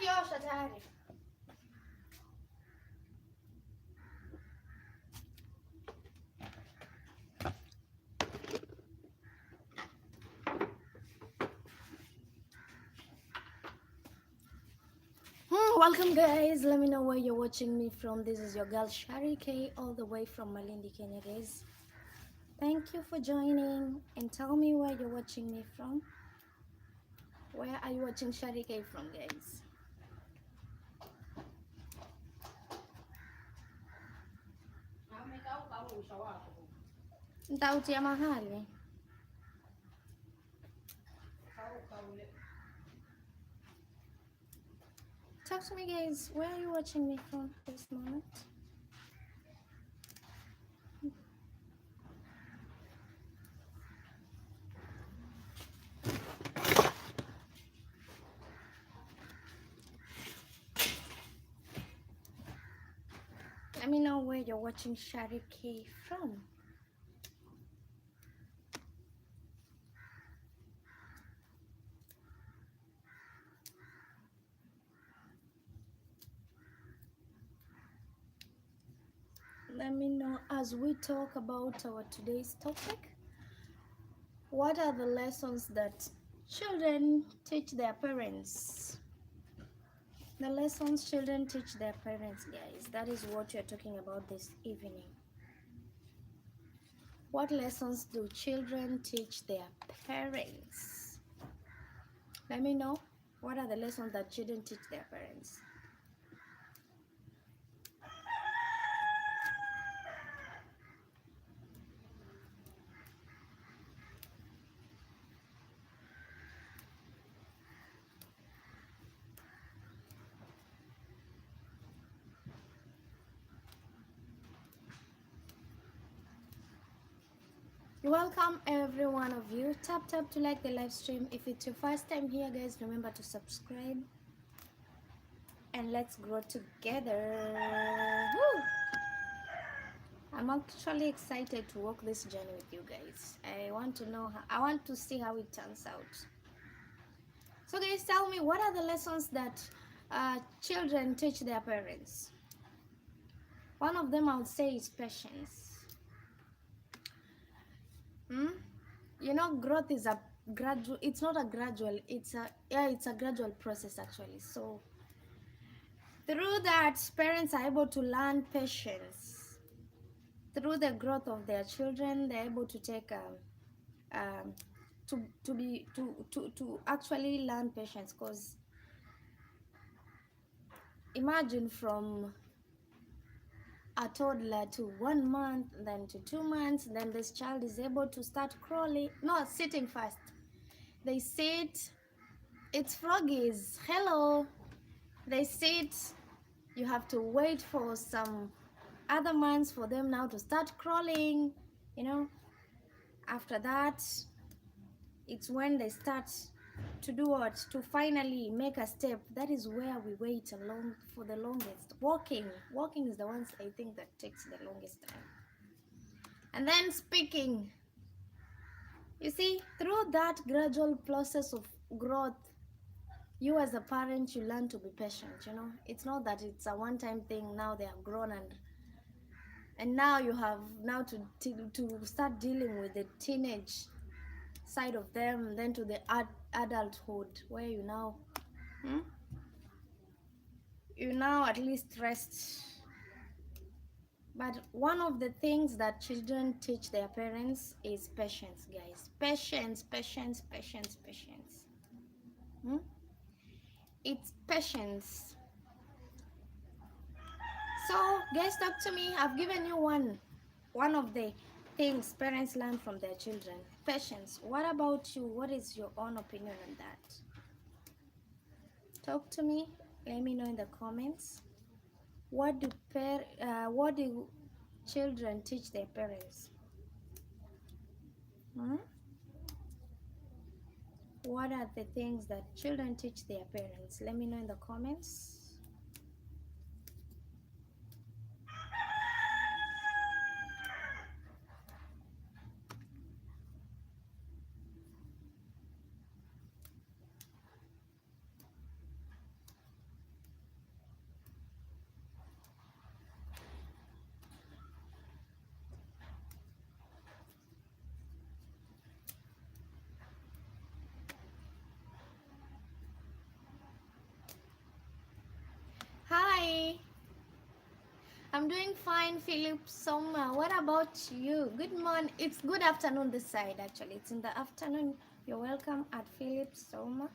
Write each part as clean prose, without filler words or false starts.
kiosha tayari. Welcome guys, let me know where you're watching me from. This is your girl Shari K, all the way from Malindi, Kenya guys. Thank you for joining and tell me where you're watching me from. Where are you watching Shari K from guys? Nitautia mahali. Talk to me guys, where are you watching me from this moment? Let me know where you're watching Shari K from. Let me know as we talk about our today's topic. What are the lessons that children teach their parents? The lessons children teach their parents, guys. That is what we're talking about this evening. What lessons do children teach their parents? Let me know. What are the lessons that children teach their parents? Welcome every one of you. Tap to like the live stream. If it's your first time here guys, remember to subscribe and let's grow together. Woo! I'm actually excited to walk this journey with you guys. I want to see how it turns out. So guys, tell me, what are the lessons that children teach their parents? One of them I would say is patience. You know, growth is a gradual, it's not a gradual, it's a gradual process actually. So through that, parents are able to learn patience. Through the growth of their children, they're able to take to actually learn patience. Because imagine from a toddler to 1 month, then to 2 months, then this child is able to start crawling, no, sitting first. They sit, it's froggies, hello. They sit, you have to wait for some other months for them now to start crawling, you know. After that, it's when they start to do what? To finally make a step. That is where we wait for the longest. Walking is the ones I think that takes the longest time. And then speaking. You see, through that gradual process of growth, you as a parent, you learn to be patient, you know. It's not that it's a one-time thing. Now they have grown and now you have now to start dealing with the teenage side of them, then to the adulthood where you now you now at least rest. But one of the things that children teach their parents is patience, guys. Patience. It's patience. So guys, talk to me. I've given you one of the things parents learn from their children. Patience. What about you? What is your own opinion on that? Talk to me. Let me know in the comments. What do children teach their parents? What are the things that children teach their parents? Let me know in the comments. I'm doing fine, Philip Soma. What about you? Good morning. It's good afternoon this side, actually. It's in the afternoon. You're welcome at Philip Soma.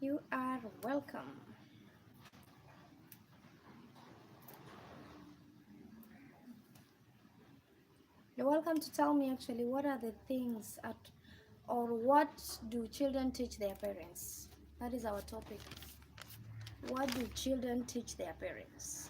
You are welcome. You're welcome to tell me, actually, what are the things or what do children teach their parents? That is our topic. What do children teach their parents?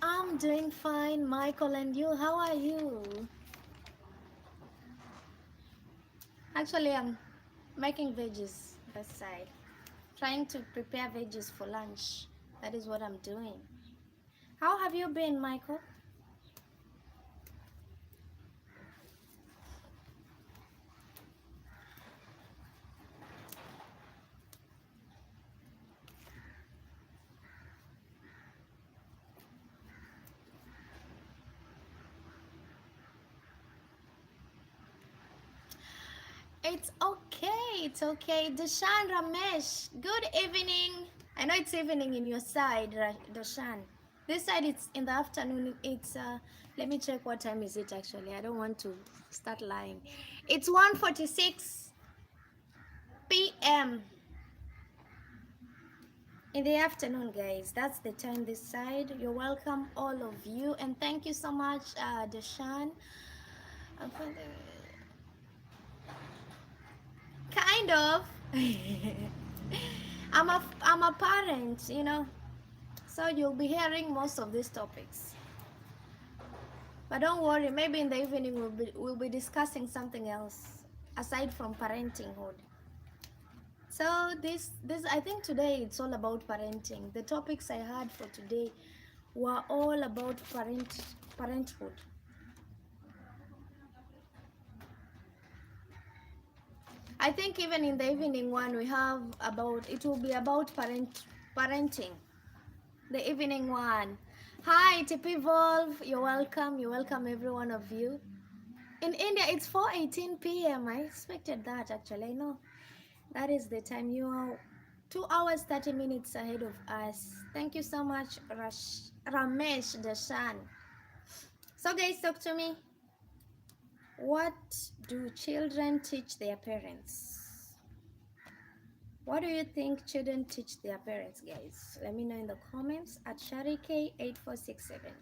I'm doing fine, Michael, and you? How are you? Actually, I'm making veggies this side. Trying to prepare veggies for lunch. That is what I'm doing. How have you been, Michael? It's okay. It's okay. Dashan Ramesh, good evening. I know it's evening in your side, Dashan. This side it's in the afternoon. It's let me check what time is it actually. I don't want to start lying. It's 1:46 p.m. in the afternoon, guys. That's the time this side. You're welcome, all of you, and thank you so much, Dashan. Kind of. I'm a parent, so you'll be hearing most of these topics. But don't worry, maybe in the evening we'll be discussing something else aside from parenthood. So this I think today it's all about parenting. The topics I had for today were all about parenthood. I think even in the evening one we have it will be about parenting. The evening one. Hi, TP Volve. You're welcome. You're welcome, every one of you. In India, it's 4:18 p.m. I expected that, actually. I know that is the time. You are 2 hours, 30 minutes ahead of us. Thank you so much, Ramesh Dashan. So, guys, talk to me. What do children teach their parents? What do you think children teach their parents, guys? Let me know in the comments at Sharike8467.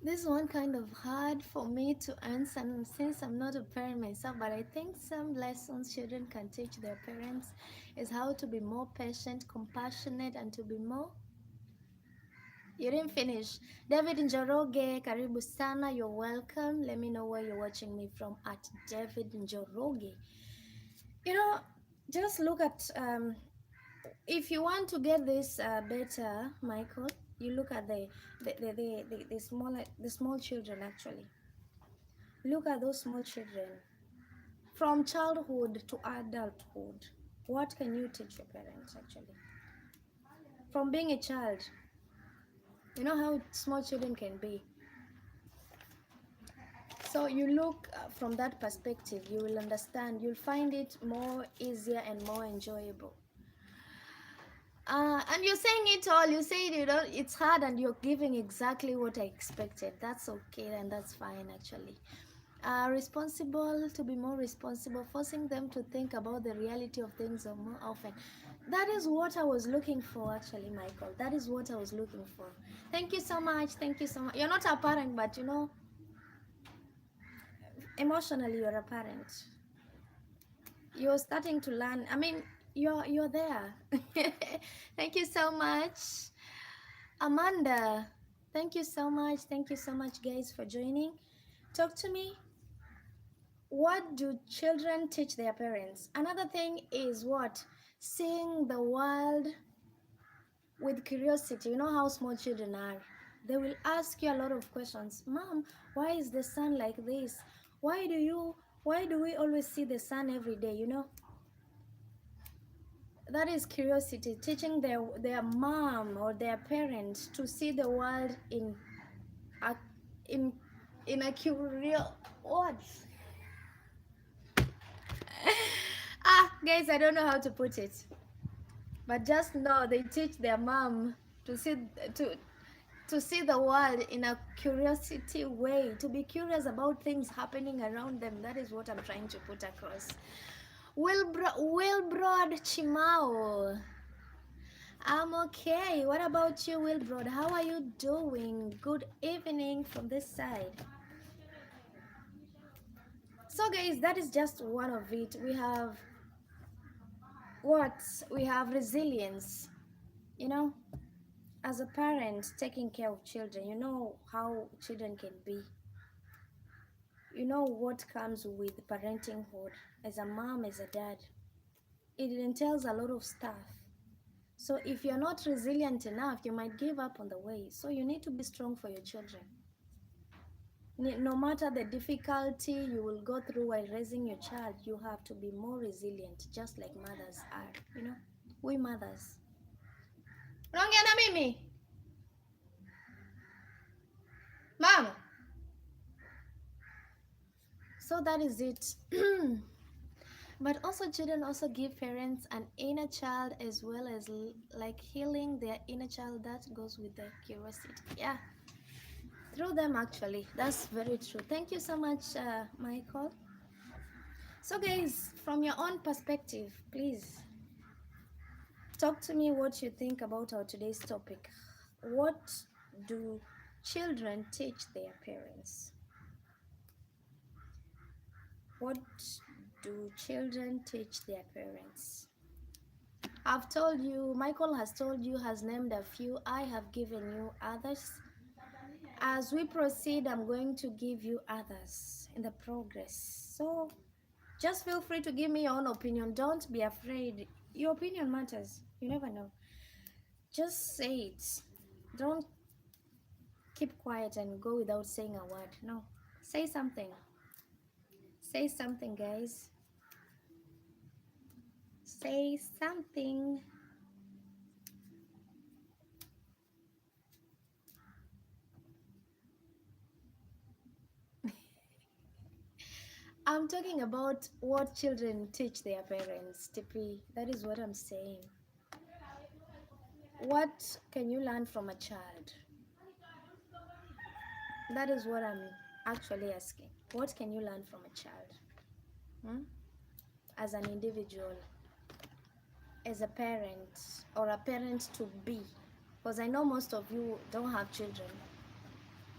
This one kind of hard for me to answer since I'm not a parent myself, but I think some lessons children can teach their parents is how to be more patient, compassionate, and to be more. You didn't finish. David Njoroge, karibu sana, you're welcome. Let me know where you're watching me from at David Njoroge. Just look at, if you want to get this better, Michael, you look at the small children actually. Look at those small children. From childhood to adulthood, what can you teach your parents actually? From being a child, you know how small children can be. So you look from that perspective, you will understand, you'll find it more easier and more enjoyable. And you're saying it all, you say it's hard and you're giving exactly what I expected. That's okay and that's fine actually. responsible, to be more responsible, forcing them to think about the reality of things more often. That is what I was looking for, actually, Michael. That is what I was looking for. Thank you so much. Thank you so much. You're not a parent, but you know, emotionally, you're a parent. You're starting to learn. I mean, you're there. Thank you so much, Amanda. Thank you so much. Thank you so much, guys, for joining. Talk to me. What do children teach their parents? Another thing is what? Seeing the world with curiosity. You know how small children are. They will ask you a lot of questions. Mom, why is the sun like this? Why do we always see the sun every day? You know? That is curiosity, teaching their mom or their parents to see the world a in in a curious what? Guys, I don't know how to put it, but just know they teach their mom to see to to see the world in a curiosity way, to be curious about things happening around them. That is what I'm trying to put across. Wilbrod Chimao. I'm okay. What about you, Wilbrod? How are you doing? Good evening from this side. So guys, that is just one of it. We have what? We have resilience. You know, as a parent taking care of children, you know how children can be. You know what comes with parentinghood as a mom, as a dad. It entails a lot of stuff. So if you're not resilient enough, you might give up on the way. So you need to be strong for your children. No matter the difficulty you will go through while raising your child, you have to be more resilient, just like mothers are. You know, we mothers. Unaongea na mimi mama. So that is it. But also children also give parents an inner child, as well as like healing their inner child. That goes with the curiosity. Yeah, through them, actually. That's very true. Thank you so much, Michael. So guys, from your own perspective, please talk to me what you think about our today's topic. What do children teach their parents? What do children teach their parents? I've told you, Michael has told you, has named a few. I have given you others. As we proceed, I'm going to give you others in the progress. So just feel free to give me your own opinion. Don't be afraid. Your opinion matters. You never know. Just say it. Don't keep quiet and go without saying a word. No. Say something. Say something, guys. Say something. I'm talking about what children teach their parents, TP. That is what I'm saying. What can you learn from a child? That is what I'm actually asking. What can you learn from a child? As an individual, as a parent, or a parent to be? Because I know most of you don't have children.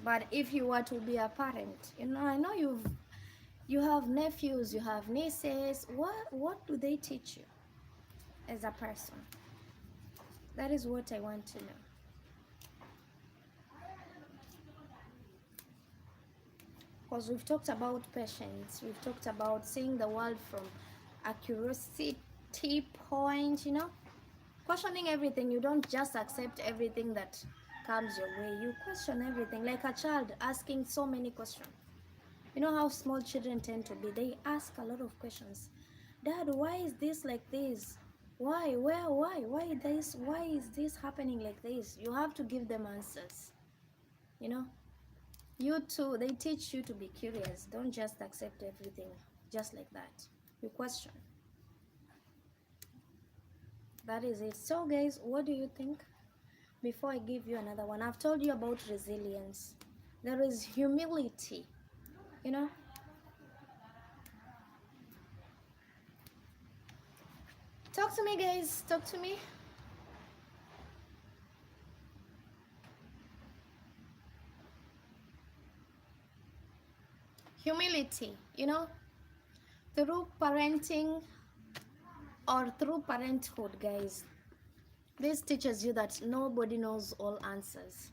But if you were to be a parent, you know, I know you have nephews, you have nieces. What do they teach you as a person? That is what I want to know. Because we've talked about patience, we've talked about seeing the world from a curiosity point, you know, questioning everything. You don't just accept everything that comes your way. You question everything, like a child asking so many questions. You know how small children tend to be. They ask a lot of questions. Dad, why is this like this? Why? Where? Why this? Why is this happening like this? You have to give them answers. You know? You too, they teach you to be curious. Don't just accept everything just like that. You question. That is it. So guys, what do you think? Before I give you another one, I've told you about resilience. There is humility. You know, Talk to me, guys. Talk to me. Humility, you know, through parenting or through parenthood, guys, this teaches you that nobody knows all answers.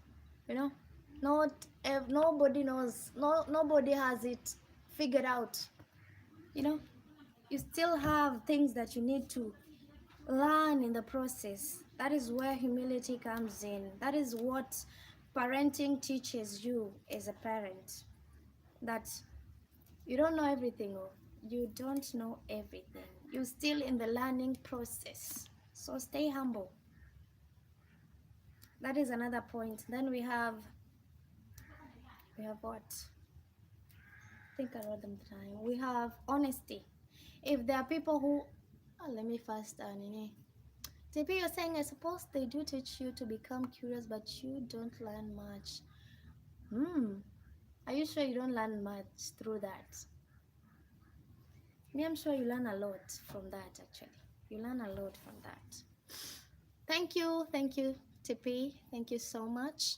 You know, nobody knows. Nobody has it figured out. You know, you still have things that you need to learn in the process. That is where humility comes in. That is what parenting teaches you as a parent. That you don't know everything, or you don't know everything. You're still in the learning process. So stay humble. That is another point. Then we have what? I think I wrote them down. We have honesty. If there are people who, let me first, Nini. TP, you're saying, I suppose they do teach you to become curious, but you don't learn much. Are you sure you don't learn much through that? Me, I'm sure you learn a lot from that, actually. You learn a lot from that. Thank you, TP. Thank you so much.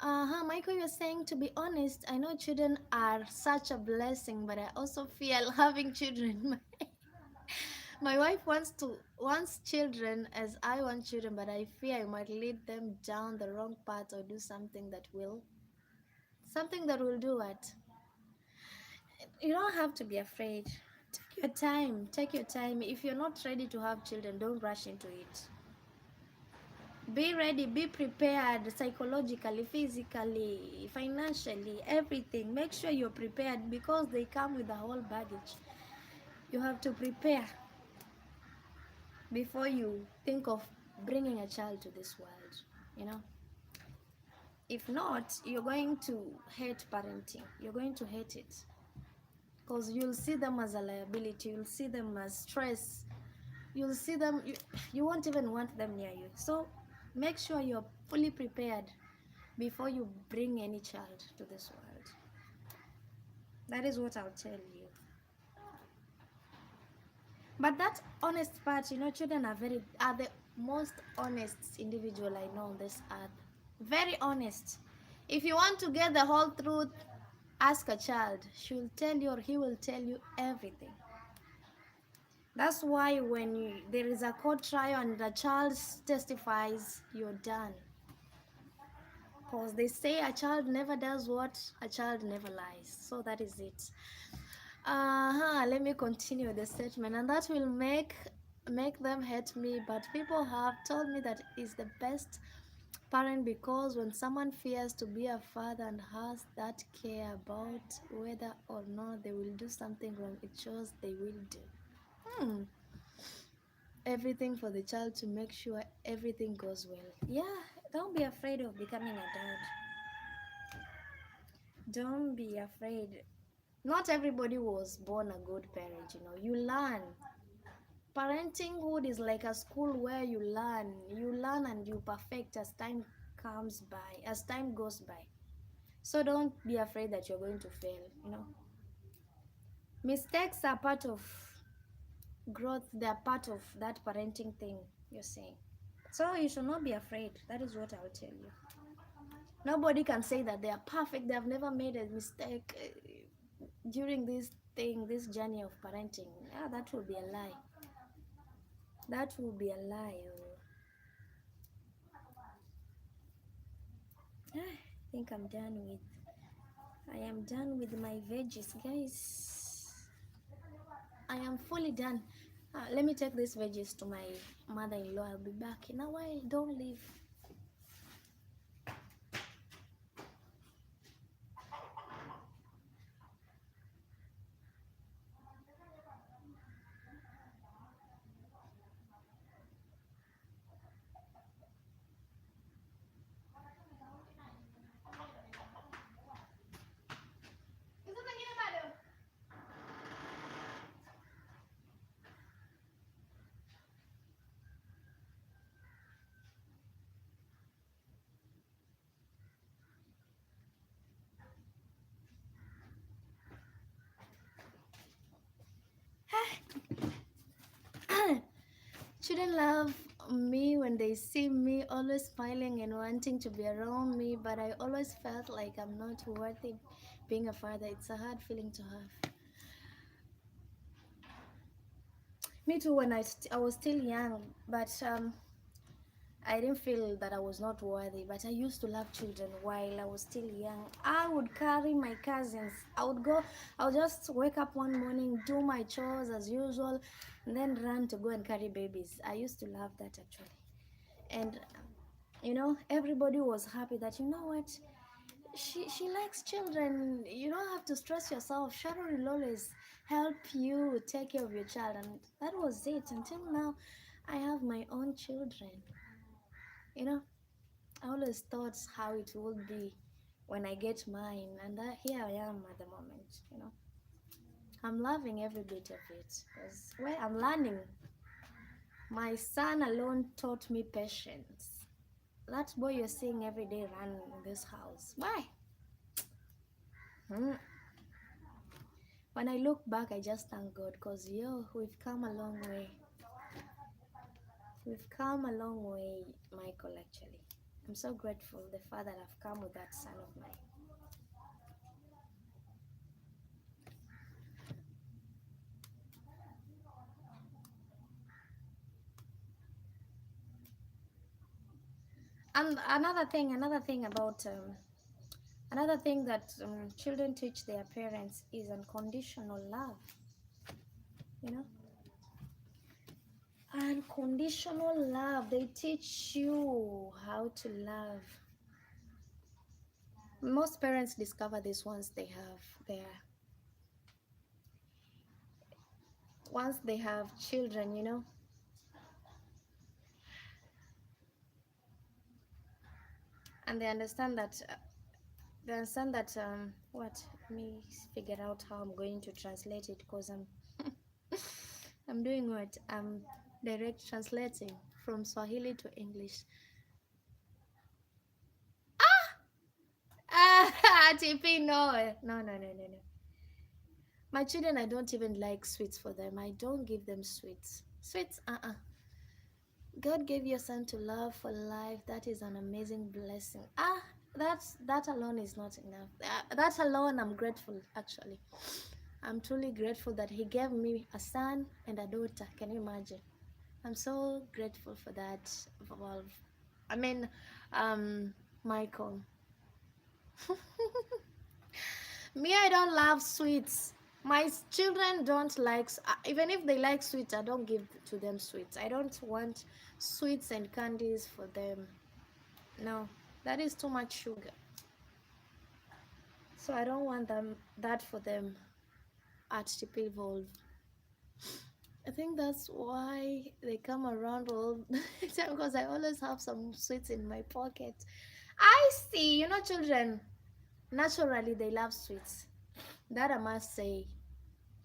Michael, you're saying, to be honest, I know children are such a blessing, but I also feel having children. My wife wants children as I want children, but I fear I might lead them down the wrong path or do something that will do what? You don't have to be afraid. Take your time. Take your time. If you're not ready to have children, don't rush into it. Be ready, be prepared psychologically, physically, financially, everything. Make sure you're prepared because they come with a whole baggage. You have to prepare before you think of bringing a child to this world, you know. If not, you're going to hate parenting. You're going to hate it because you'll see them as a liability. You'll see them as stress. You'll see them, you won't even want them near you. So make sure you're fully prepared before you bring any child to this world. That is what I'll tell you. But that honest part, you know, children are the most honest individual I know on this earth. Very honest. If you want to get the whole truth, ask a child. She'll tell you, or he will tell you everything. That's why when there is a court trial and the child testifies, you're done. Because they say a child never does what? A child never lies. So that is it. Let me continue the statement, and that will make them hate me, but people have told me that is the best parent, because when someone fears to be a father and has that care about whether or not they will do something wrong, it shows they will do everything for the child to make sure everything goes well. Yeah, don't be afraid of becoming a dad. Don't be afraid. Not everybody was born a good parent, you know. You learn. Parentinghood is like a school where you learn and you perfect as time goes by. So don't be afraid that you're going to fail, you know. Mistakes are part of growth. They're part of that parenting thing you're saying. So you should not be afraid. That is what I'll tell you. Nobody can say that they are perfect. They have never made a mistake during this journey of parenting. Yeah, that would be a lie. That would be a lie. I think I am done with my veggies, guys. I am fully done. Let me take these veggies to my mother-in-law. I'll be back in a while. Don't leave. Children love me when they see me always smiling and wanting to be around me, but I always felt like I'm not worthy being a father. It's a hard feeling to have. Me too, when I was still young, but I didn't feel that I was not worthy, but I used to love children while I was still young. I would carry my cousins. I would just wake up one morning, do my chores as usual, and then run to go and carry babies. I used to love that actually. And everybody was happy that, what, she likes children. You don't have to stress yourself. Sharon will always help you take care of your child. And that was it until now. I have my own children. you know I always thought how it would be when I get mine, and here I am at the moment. I'm loving every bit of it because, well, I'm learning. My son alone taught me patience. That boy you're seeing every day run in this house. Why? Hmm. When I look back, I just thank God because, we've come a long way. We've come a long way, Michael, actually. I'm so grateful the father I've come with that son of mine. And another thing that children teach their parents is unconditional love. You know, unconditional love. They teach you how to love. Most parents discover this once they have children. And what, let me figure out how I'm going to translate it, because I'm doing what, I'm direct translating from Swahili to English. TP, no. My children, I don't even like sweets for them. I don't give them sweets. God gave your son to love for life. That is an amazing blessing. That alone is not enough. That alone, I'm grateful, actually. I'm truly grateful that he gave me a son and a daughter. Can you imagine? I'm so grateful for that. Well, I mean, Michael. Me, I don't love sweets. My children don't like, even if they like sweets, I don't give to them sweets. I don't want sweets and candies for them. No, that is too much sugar. So I don't want that for them at TP Evolve. I think that's why they come around all the time, because I always have some sweets in my pocket. I see, children, naturally they love sweets. That I must say.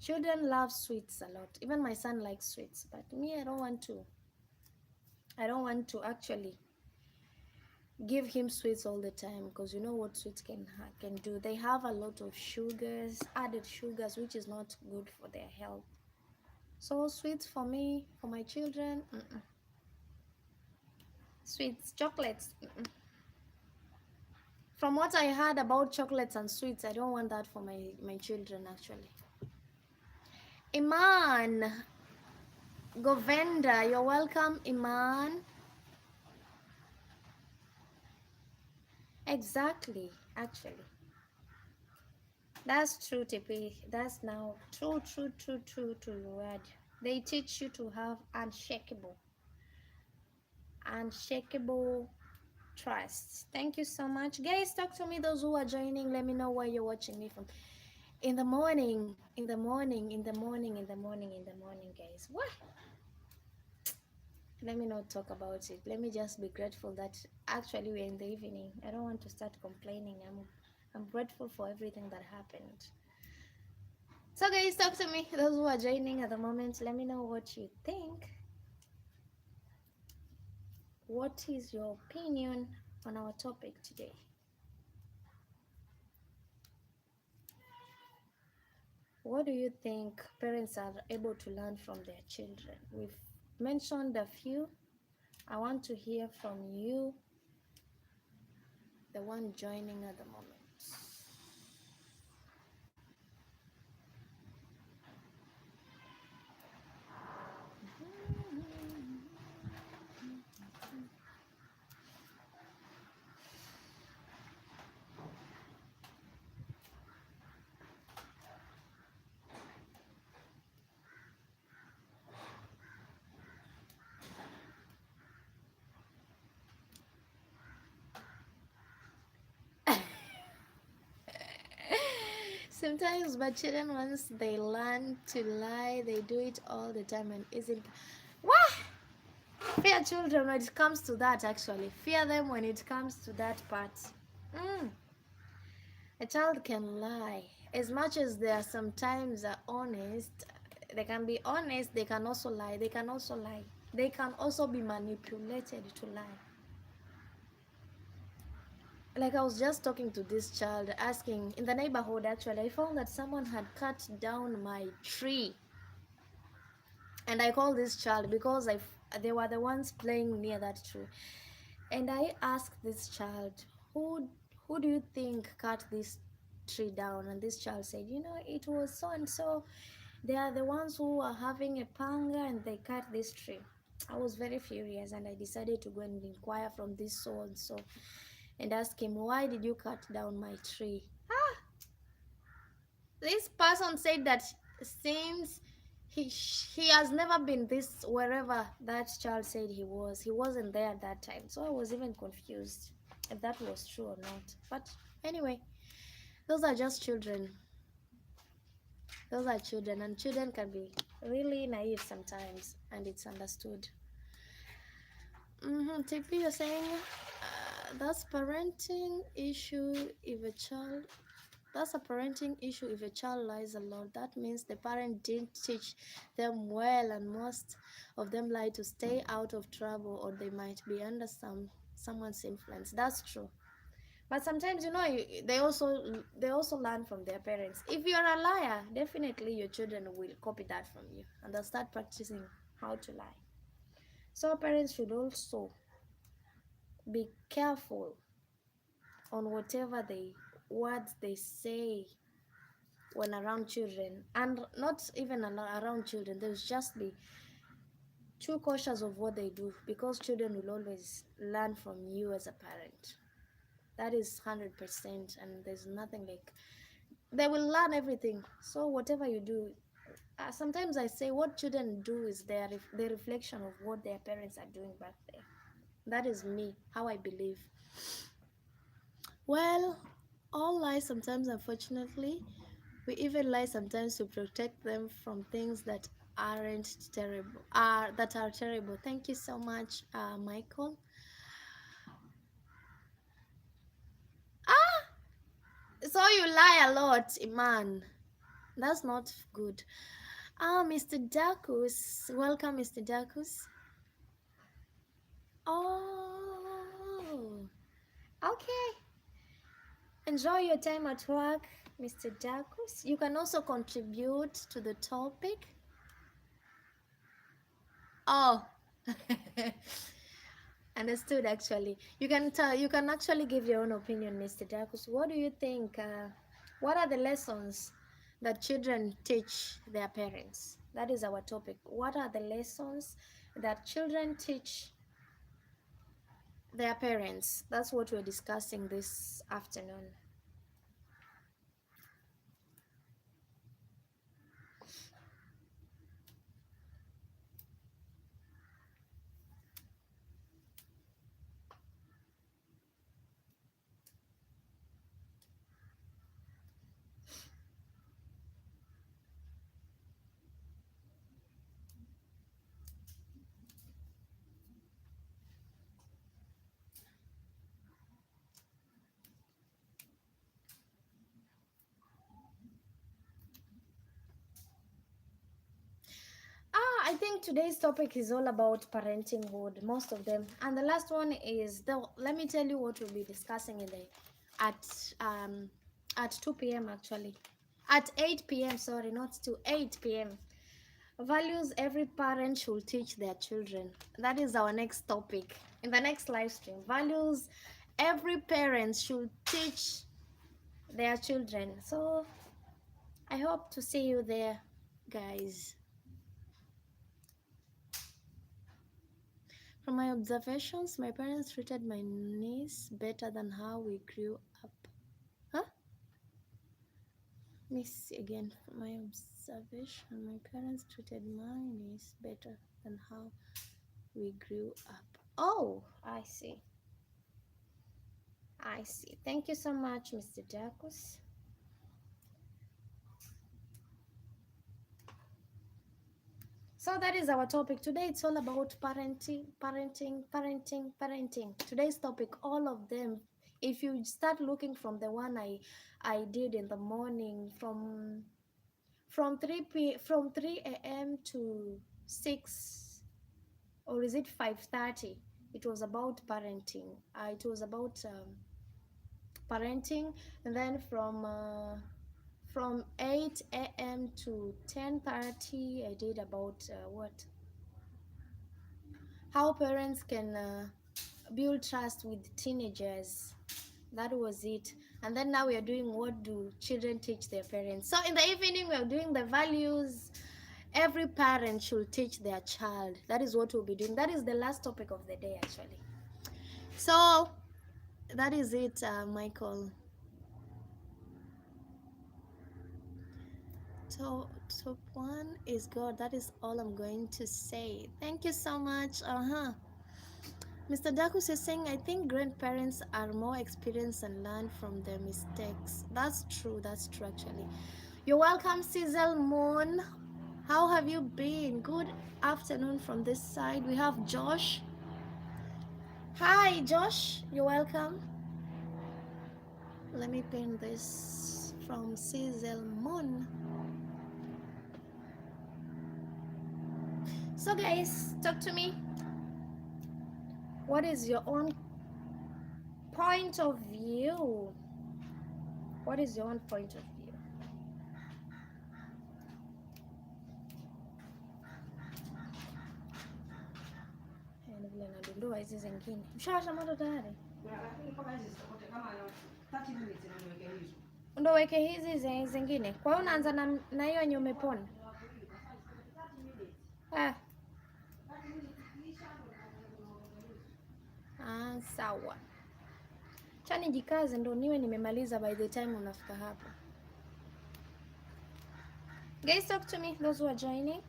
Children love sweets a lot. Even my son likes sweets, but me, I don't want to. I don't want to actually give him sweets all the time, because you know what sweets can do. They have a lot of sugars, added sugars, which is not good for their health. So sweets for me, for my children, sweets, chocolates. From what I heard about chocolates and sweets, I don't want that for my children, actually. Iman Govenda, you're welcome, Iman. Exactly, actually. That's true, TP. That's now true word. They teach you to have unshakable trust. Thank you so much. Guys, talk to me, those who are joining. Let me know where you're watching me from. In the morning, guys. What? Let me not talk about it. Let me just be grateful that actually we're in the evening. I don't want to start complaining. I'm grateful for everything that happened. So guys, talk to me. Those who are joining at the moment, let me know what you think. What is your opinion on our topic today? What do you think parents are able to learn from their children? mentioned a few. I want to hear from you, the one joining at the moment. Sometimes, but children, once they learn to lie, they do it all the time and isn't. What? Fear children when it comes to that, actually. Fear them when it comes to that part. A child can lie. As much as they are sometimes honest, they can be honest, they can also lie. They can also lie. They can also be manipulated to lie. Like I was just talking to this child, asking in the neighborhood, actually, I found that someone had cut down my tree. And I called this child because they were the ones playing near that tree. And I asked this child, who do you think cut this tree down? And this child said, it was so and so. They are the ones who are having a panga and they cut this tree. I was very furious and I decided to go and inquire from this so and so and ask him, why did you cut down my tree? This person said that since he has never been this wherever that child said he wasn't there at that time. So I was even confused if that was true or not. But anyway, those are just children. Those are children, and children can be really naive sometimes, and it's understood. TP, you're saying that's parenting issue if a child. That's a parenting issue if a child lies a lot. That means the parent didn't teach them well, and most of them lie to stay out of trouble, or they might be under someone's influence. That's true. But sometimes they also learn from their parents. If you're a liar, definitely your children will copy that from you, and they'll start practicing how to lie. So parents should also be careful on whatever words they say when around children, and not even around children. They'll just be too cautious of what they do, because children will always learn from you as a parent. That is 100%, and there's nothing like, they will learn everything. So whatever you do, sometimes I say what children do is the reflection of what their parents are doing back there. That is me, how I believe. Well, all lie sometimes, unfortunately. We even lie sometimes to protect them from things that aren't terrible, that are terrible. Thank you so much, Michael. So you lie a lot, Iman. That's not good. Mr. Dakus. Welcome, Mr. Dakus. Oh, okay. Enjoy your time at work, Mr. Dakus. You can also contribute to the topic. Oh, understood. Actually, you can actually give your own opinion, Mr. Dakus. What do you think? What are the lessons that children teach their parents? That is our topic. What are the lessons that children teach their parents? That's what we're discussing this afternoon. I think today's topic is all about parentinghood, most of them. And the last one is let me tell you what we'll be discussing at 2 p.m. actually. At 8 p.m. sorry, not 2, 8 p.m. Values every parent should teach their children. That is our next topic in the next live stream. Values every parent should teach their children. So I hope to see you there, guys. From my observations, my parents treated my niece better than how we grew up. Huh? Miss again. From my observation, my parents treated my niece better than how we grew up. Oh, I see. I see. Thank you so much, Mr. Jacques. So that is our topic today. It's all about parenting. Today's topic, all of them. If you start looking from the one I did in the morning, from 3 a.m. to 6, or is it 5:30? It was about parenting. It was about parenting, and then from 8 a.m. to 10:30, I did about how parents can build trust with teenagers. That was it. And then now we are doing what do children teach their parents. So in the evening we are doing the values every parent should teach their child. That is what we'll be doing. That is the last topic of the day, actually. So that is it, Michael. So top one is God. That is all I'm going to say. Thank you so much. Mr. Dakus is saying, I think grandparents are more experienced and learn from their mistakes. That's true actually. You're welcome, Cecil Moon. How have you been? Good afternoon from this side. We have Josh. Hi, Josh. You're welcome. Let me pin this from Cecil Moon. So guys, talk to me. What is your own point of view? What is your own point of view? Vile nadondoa hizi zingine. Mshawasha moto tayari? Ndo weke hizi zingine. Kwa hiyo unaanza na hiyo yenye umepona. Sawa. Chani jikaze ndo niwe nimemaliza by the time unafika hapa. Guys, talk to me, those who are joining.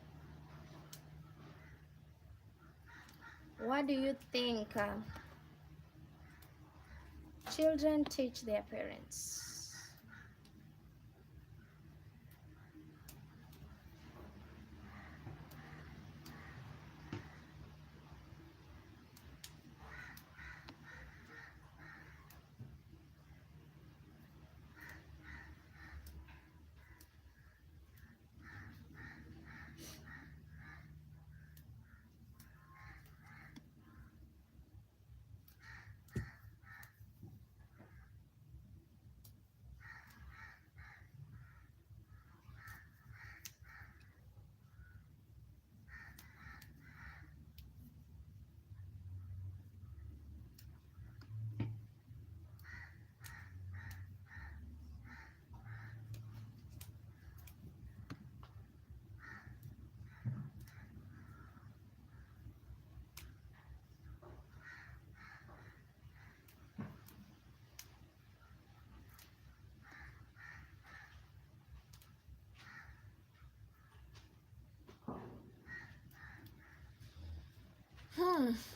What do you think children teach their parents?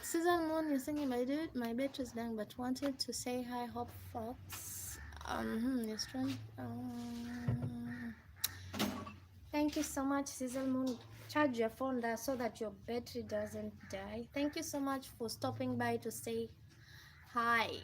Susan Moon, you're singing my dude. My battery's dying, but wanted to say hi, Hope Fox. You're strong. Thank you so much, Susan Moon. Charge your phone there so that your battery doesn't die. Thank you so much for stopping by to say hi.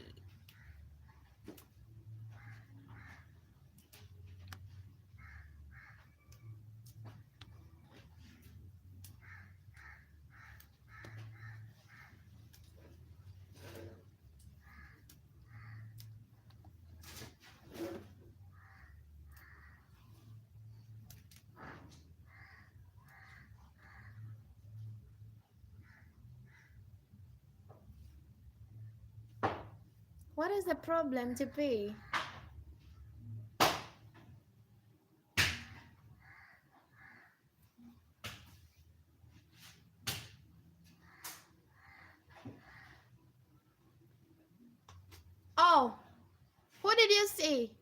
What is the problem, TP? Oh, who did you see?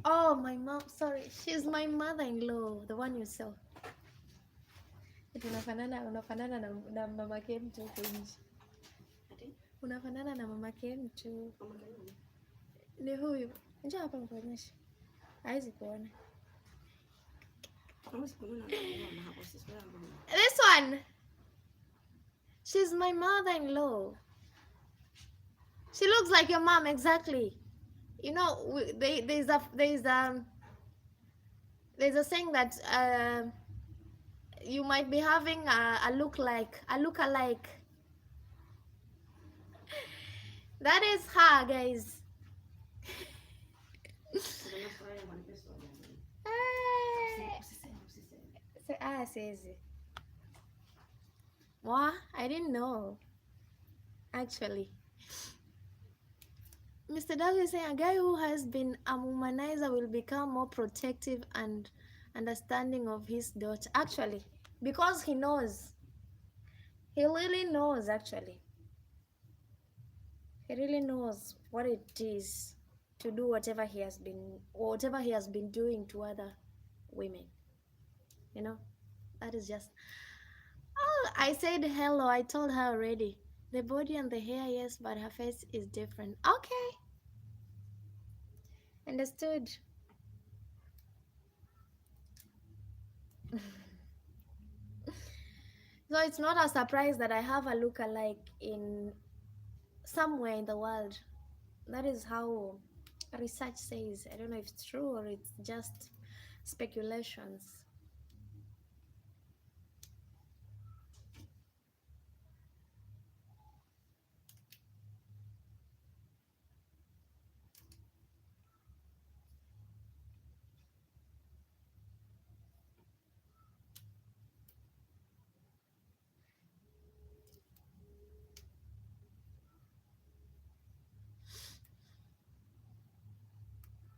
Oh, my mom. Sorry, she's my mother-in-law, the one you saw. Unafanana na mamake mtu huko nje. Unafanana na mamake mtu. Ni huyu. Njoo hapa nikuonyeshe. Haizi kuona. This one. She's my mother-in-law. She looks like your mom exactly. You know, there's a saying that you might be having a look-alike. That is her, guys. Says what? I didn't know. Actually, Mr. Doug is saying a guy who has been a womanizer will become more protective and understanding of his daughter. Actually, because he knows. He really knows, actually. He really knows what it is to do whatever he has been doing to other women. You know, that is just. Oh, I said hello. I told her already. The body and the hair, yes, but her face is different. Okay. Understood. So it's not a surprise that I have a look-alike in somewhere in the world. That is how research says. I don't know if it's true or it's just speculations.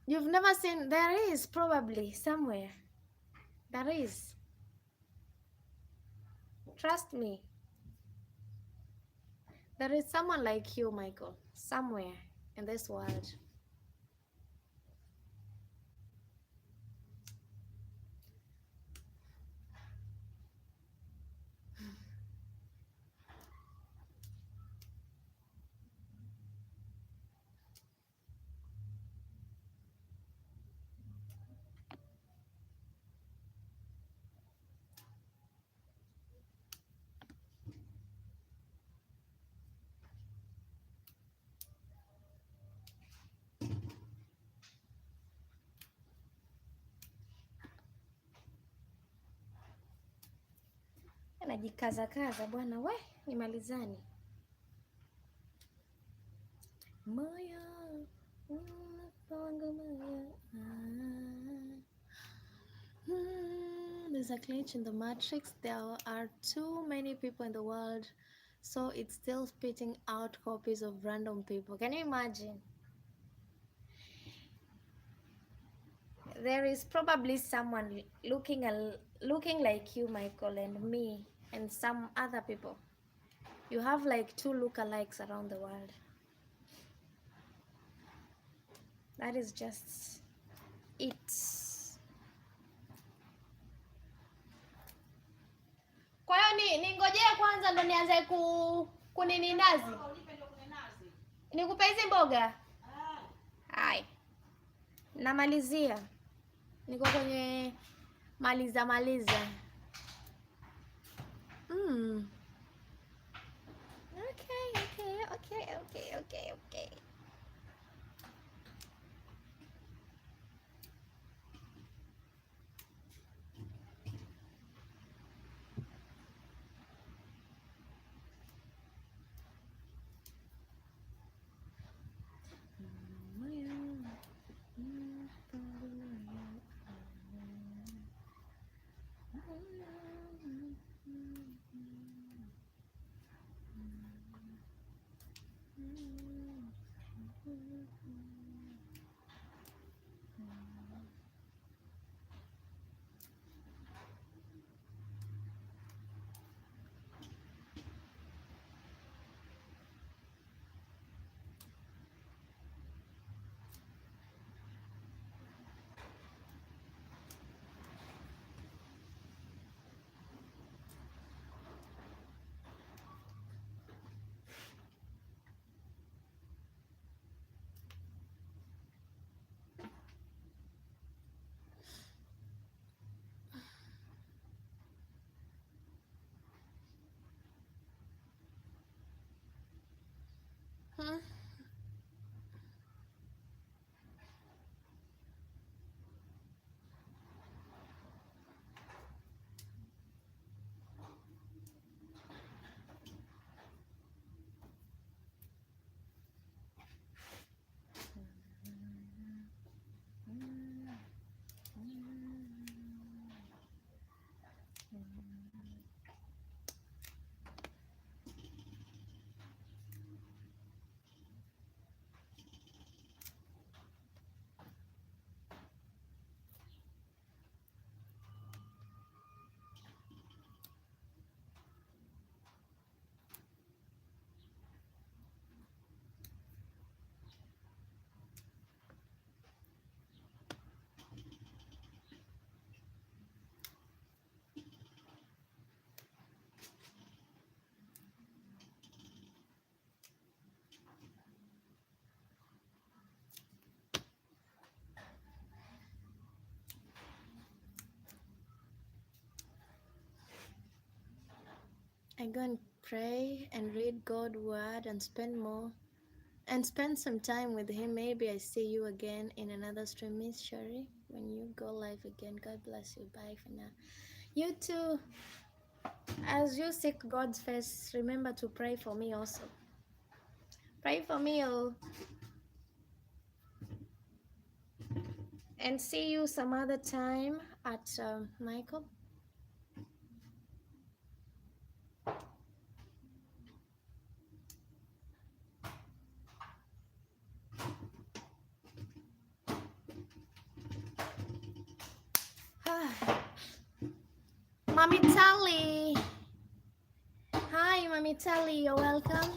You've never seen, there is probably somewhere. There is. Trust me. There is someone like you, Michael, somewhere in this world. Najikaza bwana, we nimalizani. Maya, there's a glitch in the matrix. There are too many people in the world, so it's still spitting out copies of random people. Can you imagine? There is probably someone looking like you, Michael, and me, and some other people. You have like 2 lookalikes around the world. That is just it. Kwa hiyo ningojea kwanza ndo nianze kunini nazi. Nikupe hizi mboga? Hai. Namalizia. Niko kwenye maliza. Okay. Hmm? I go and pray and read God's word and spend some time with him. Maybe I see you again in another stream, Miss Sherry, when you go live again. God bless you. Bye for now. You too, as you seek God's face, remember to pray for me also. Pray for me, oh, and see you some other time at Michael. Mommy Tally. Hi, Mommy Tally. You're welcome.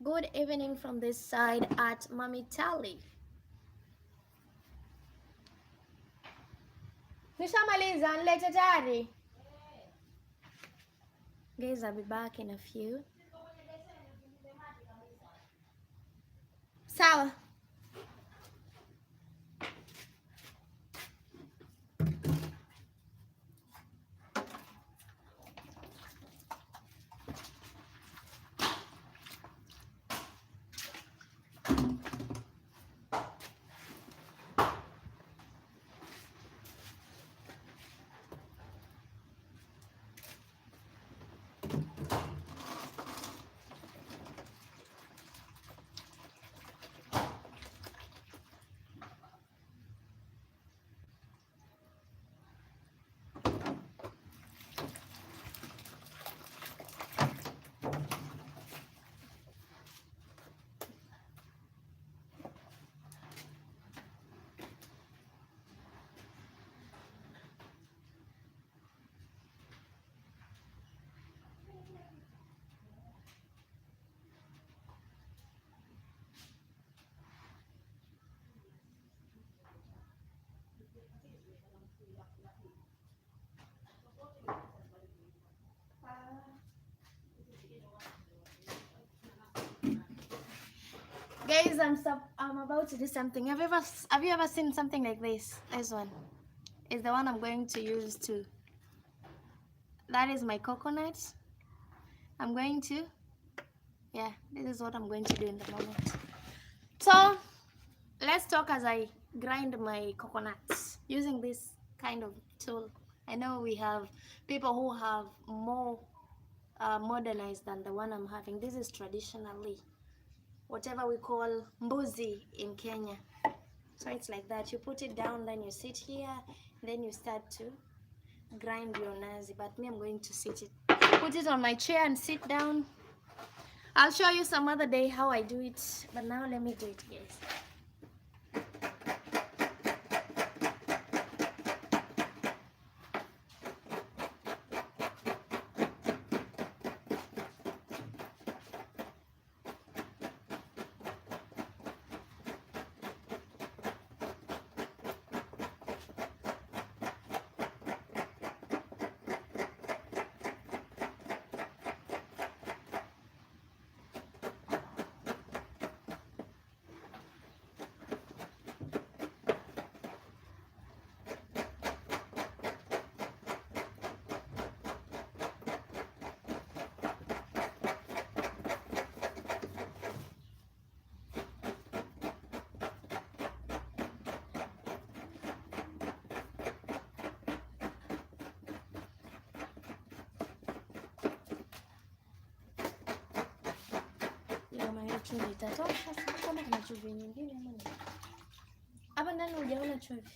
Good evening from this side at Mommy Tally. Nishamaliza nilete tayari. Guys, I'll be back in a few. Sawa. Guys, I'm about to do something. Have you ever seen something like this? This one is the one I'm going to use to. That is my coconut. I'm going to, yeah, this is what I'm going to do in the moment. So let's talk as I grind my coconuts using this kind of tool. I know we have people who have more modernized than the one I'm having. This is traditionally whatever we call mbuzi in Kenya. So it's like that. You put it down, then you sit here, then you start to grind your nazi. But me, I'm going to put it on my chair and sit down. I'll show you some other day how I do it, but now let me do it, guys. chumvi itatosha. Sijui kama kuna chumvi nyingine ama ni hapa ndani. Hujaona chumvi?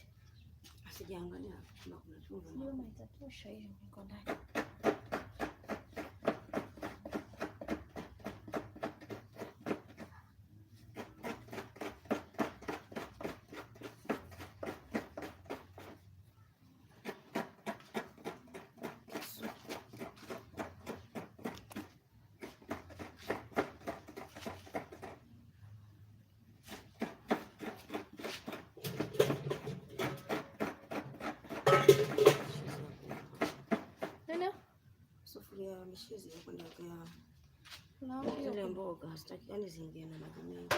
Sijaangalia kama kuna chumvi. Sijui kama itatosha hiyo iko ndani. Sufuria mishizi ya kwenda kwa zile mboga, sitaki yani ziingie na maji mengi.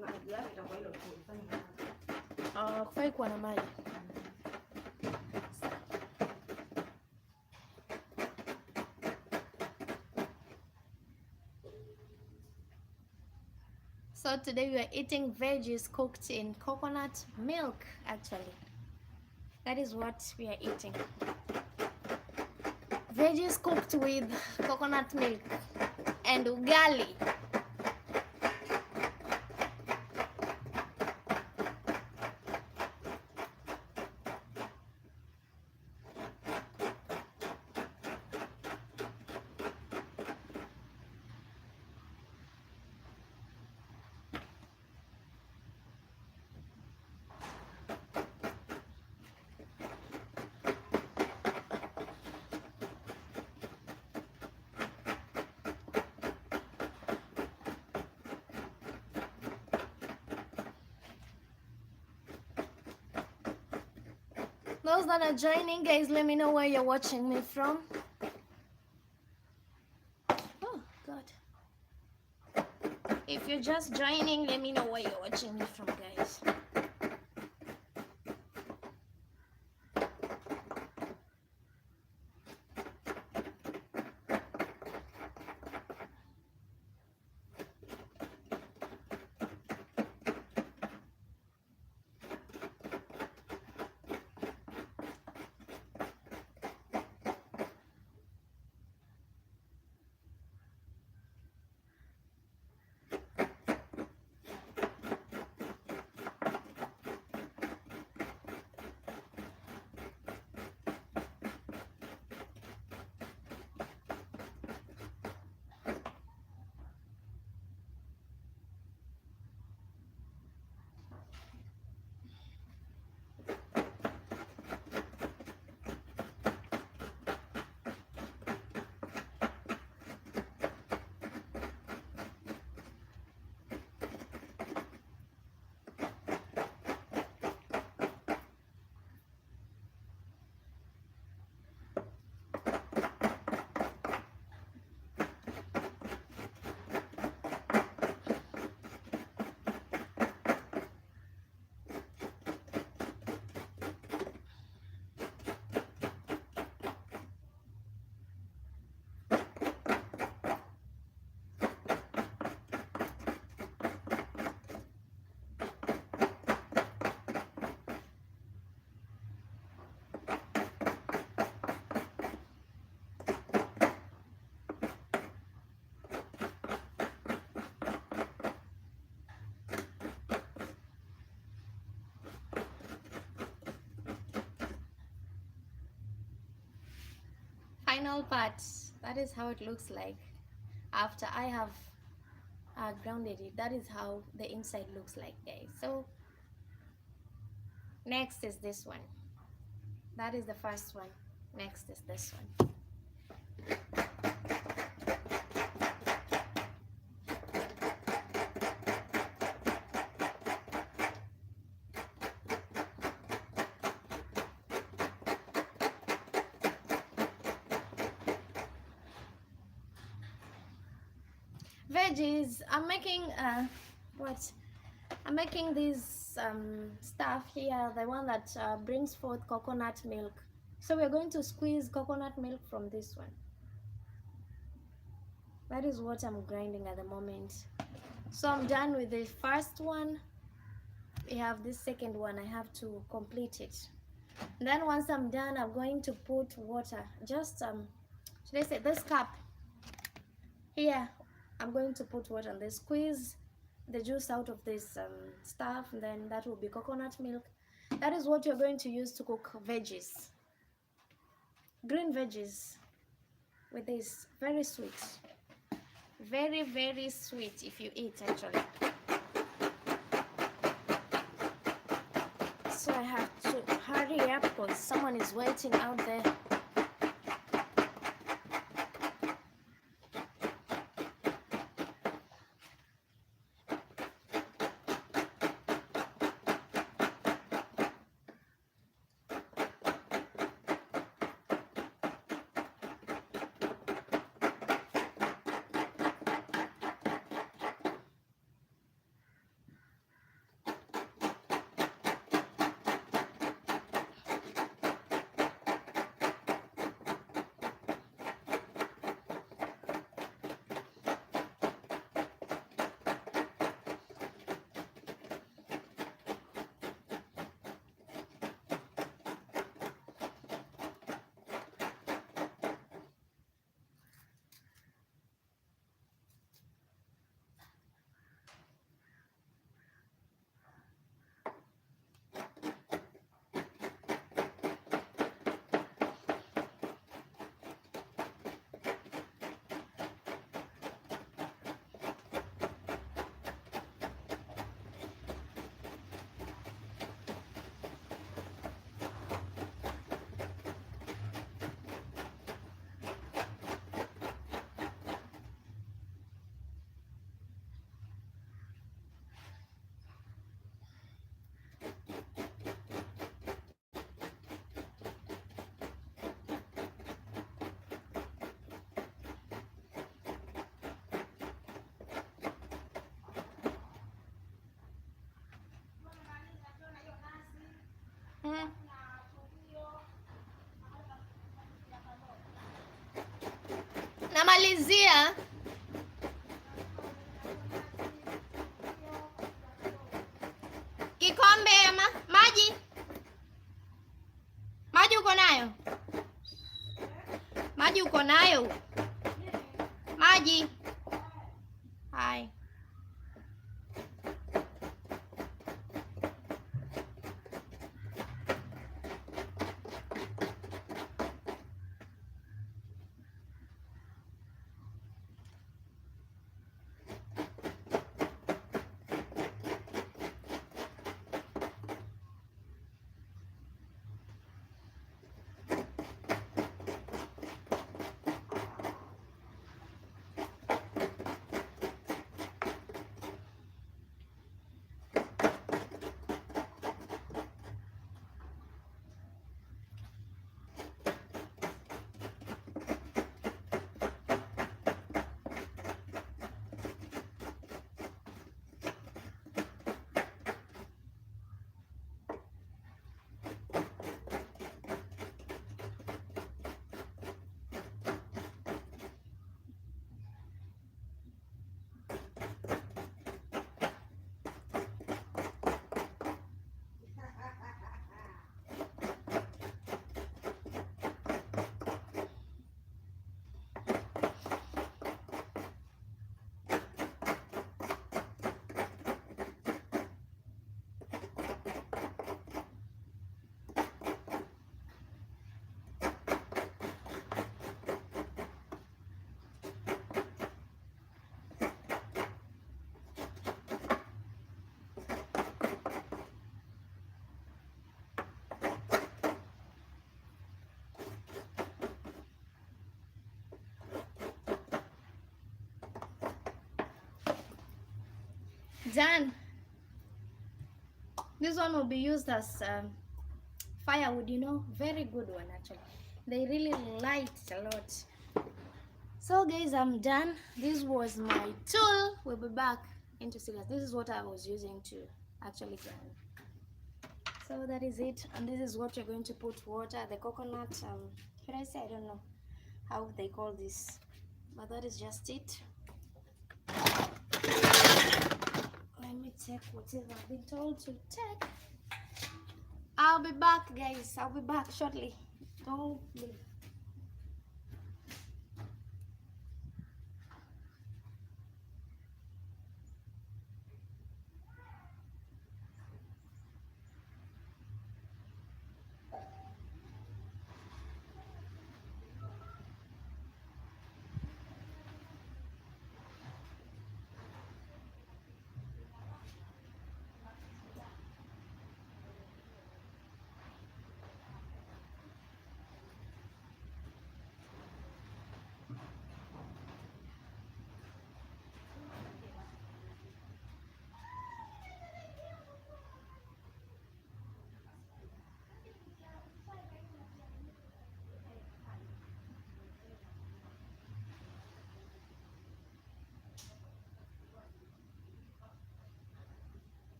Maji yake itakuwa hilo tu. Kufai kuwa na maji. So today we are eating veggies cooked in coconut milk, actually. That is what we are eating. Veggies cooked with coconut milk and ugali. Those that are joining, guys, let me know where you're watching me from. Oh, God. If you're just joining, let me know where you're watching me from, guys. Final part. That is how it looks like after I have grounded it. That is how the inside looks like, guys. So next is this one. That is the first one. Next is this one. Veggies. I'm making I'm making this stuff here, the one that brings forth coconut milk. So we're going to squeeze coconut milk from this one. That is what I'm grinding at the moment. So I'm done with the first one. We have this second one. I have to complete it. And then once I'm done, I'm going to put water, just should I say, this cup here, I'm going to put water and squeeze the juice out of this stuff, and then that will be coconut milk. That is what you're going to use to cook veggies, green veggies, with this. Very sweet, very, very sweet if you eat, actually. So I have to hurry up because someone is waiting out there. Namalizia. Kikombe maji. Maji uko nayo? Maji uko nayo? Maji. Hai. Done. This one will be used as firewood, you know. Very good one, actually. They really light a lot. So guys, I'm done. This was my tool. We'll be back into serious. This is what I was using to actually grind. So that is it, and this is what you're going to put water, the coconut, should I say, I don't know how they call this, but that is just it. Let me take whatever I've been told to take. I'll be back, guys. I'll be back shortly. Don't leave.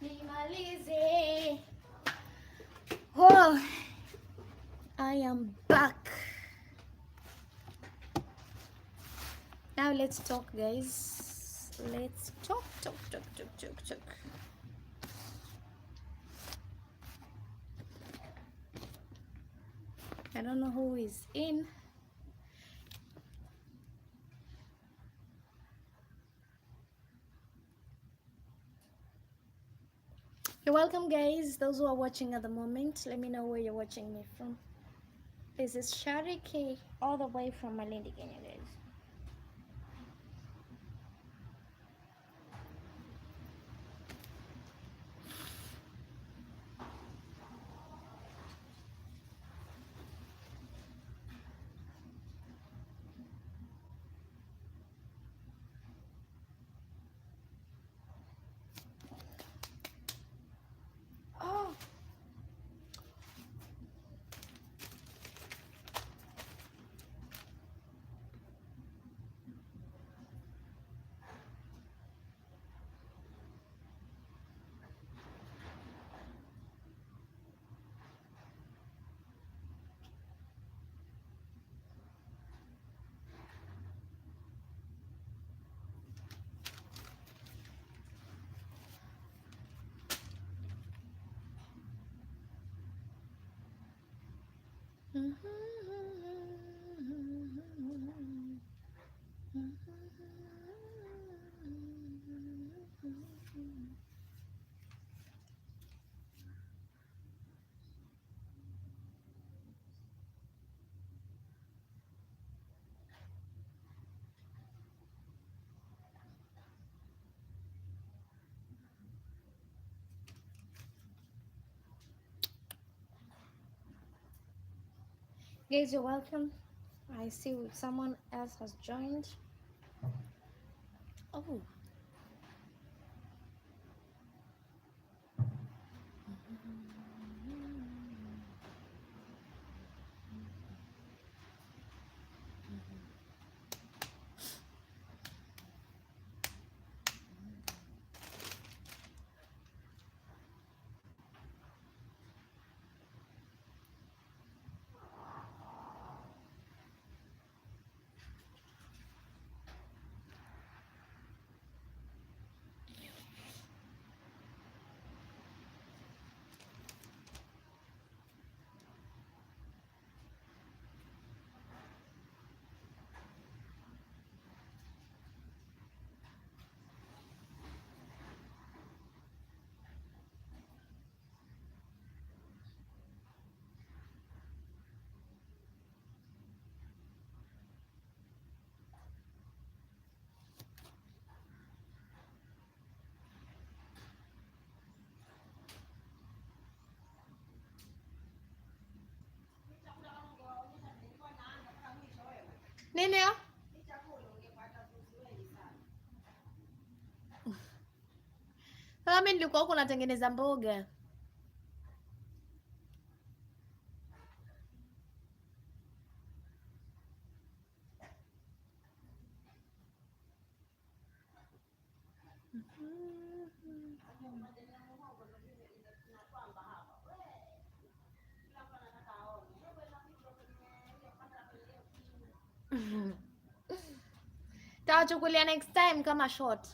Nimalize. Oh, I am back. Now let's talk, guys. Let's talk. I don't know who is in. You're welcome, guys. Those who are watching at the moment, let me know where you're watching me from. This is Shariki, all the way from Malindi, Kenya, guys. Oh. Guys, you're welcome. I see someone else has joined. Oh. Nini? Sasa mimi nilikuwa huko natengeneza mboga. Tawachukulia next time kama short.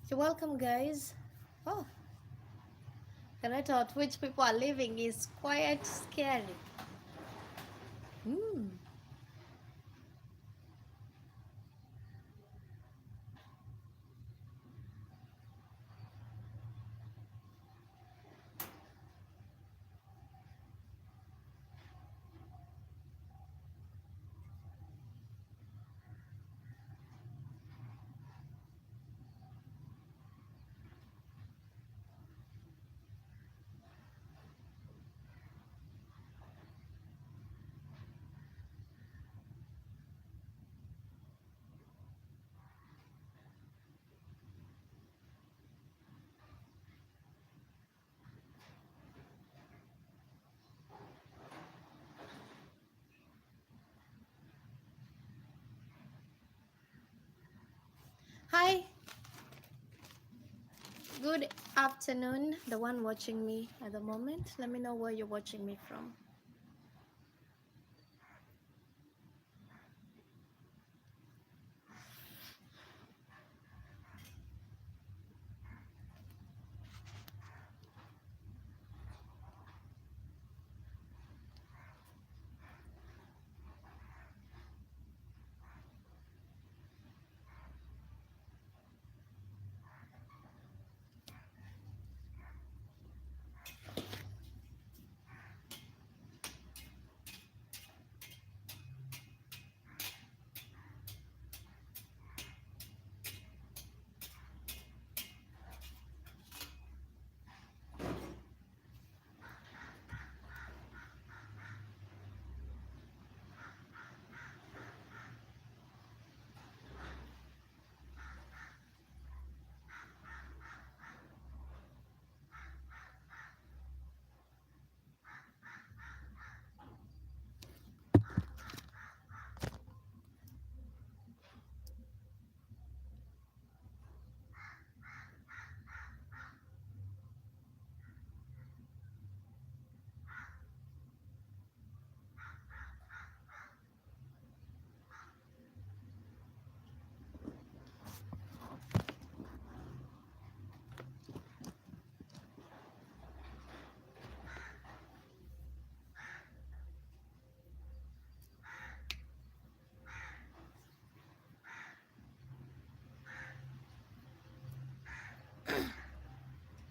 You're welcome, guys. Oh, the rate at which people are living is quite scary. Hmm. Hi, good afternoon, the one watching me at the moment. Let me know where you're watching me from.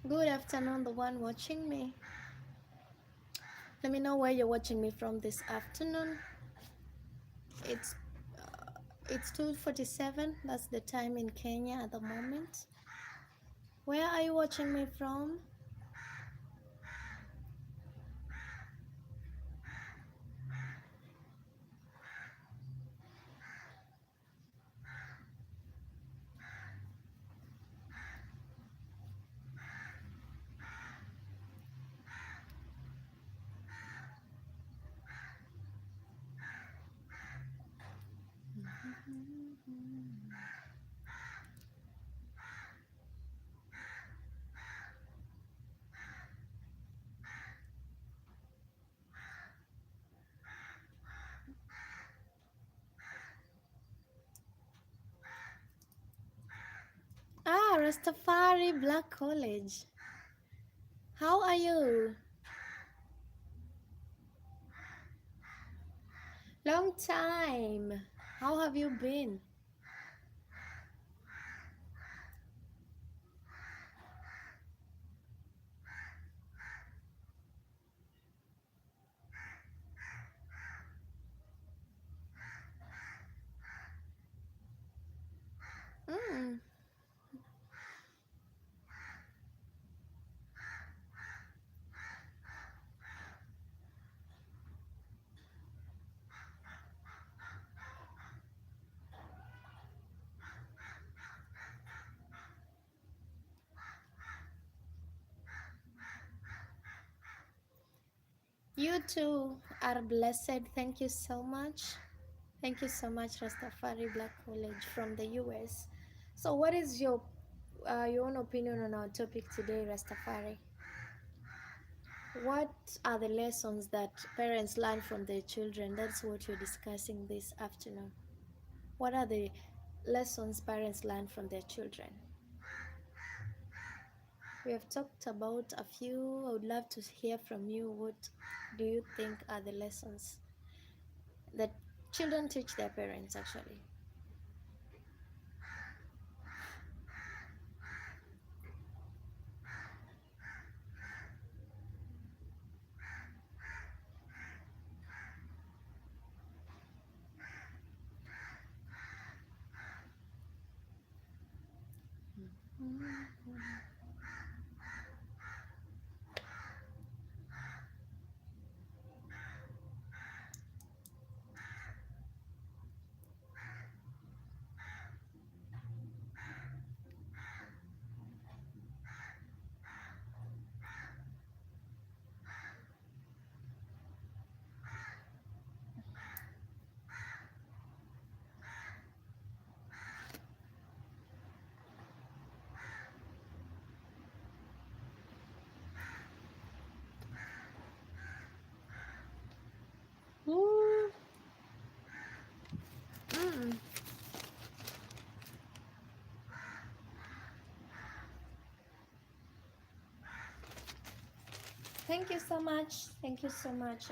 Good afternoon, the one watching me. Let me know where you're watching me from this afternoon. It's it's 2:47. That's the time in Kenya at the moment. Where are you watching me from? Ah, Rastafari Black College. How are you? Long time. How have you been? Mm. You too are blessed. Thank you so much. Thank you so much, Rastafari Black College from the US. So, what is your own opinion on our topic today, Rastafari? What are the lessons that parents learn from their children? That's what we're discussing this afternoon. What are the lessons parents learn from their children? We have talked about a few. I would love to hear from you. What do you think are the lessons that children teach their parents actually? Ooh. Mm. Thank you so much. Thank you so much,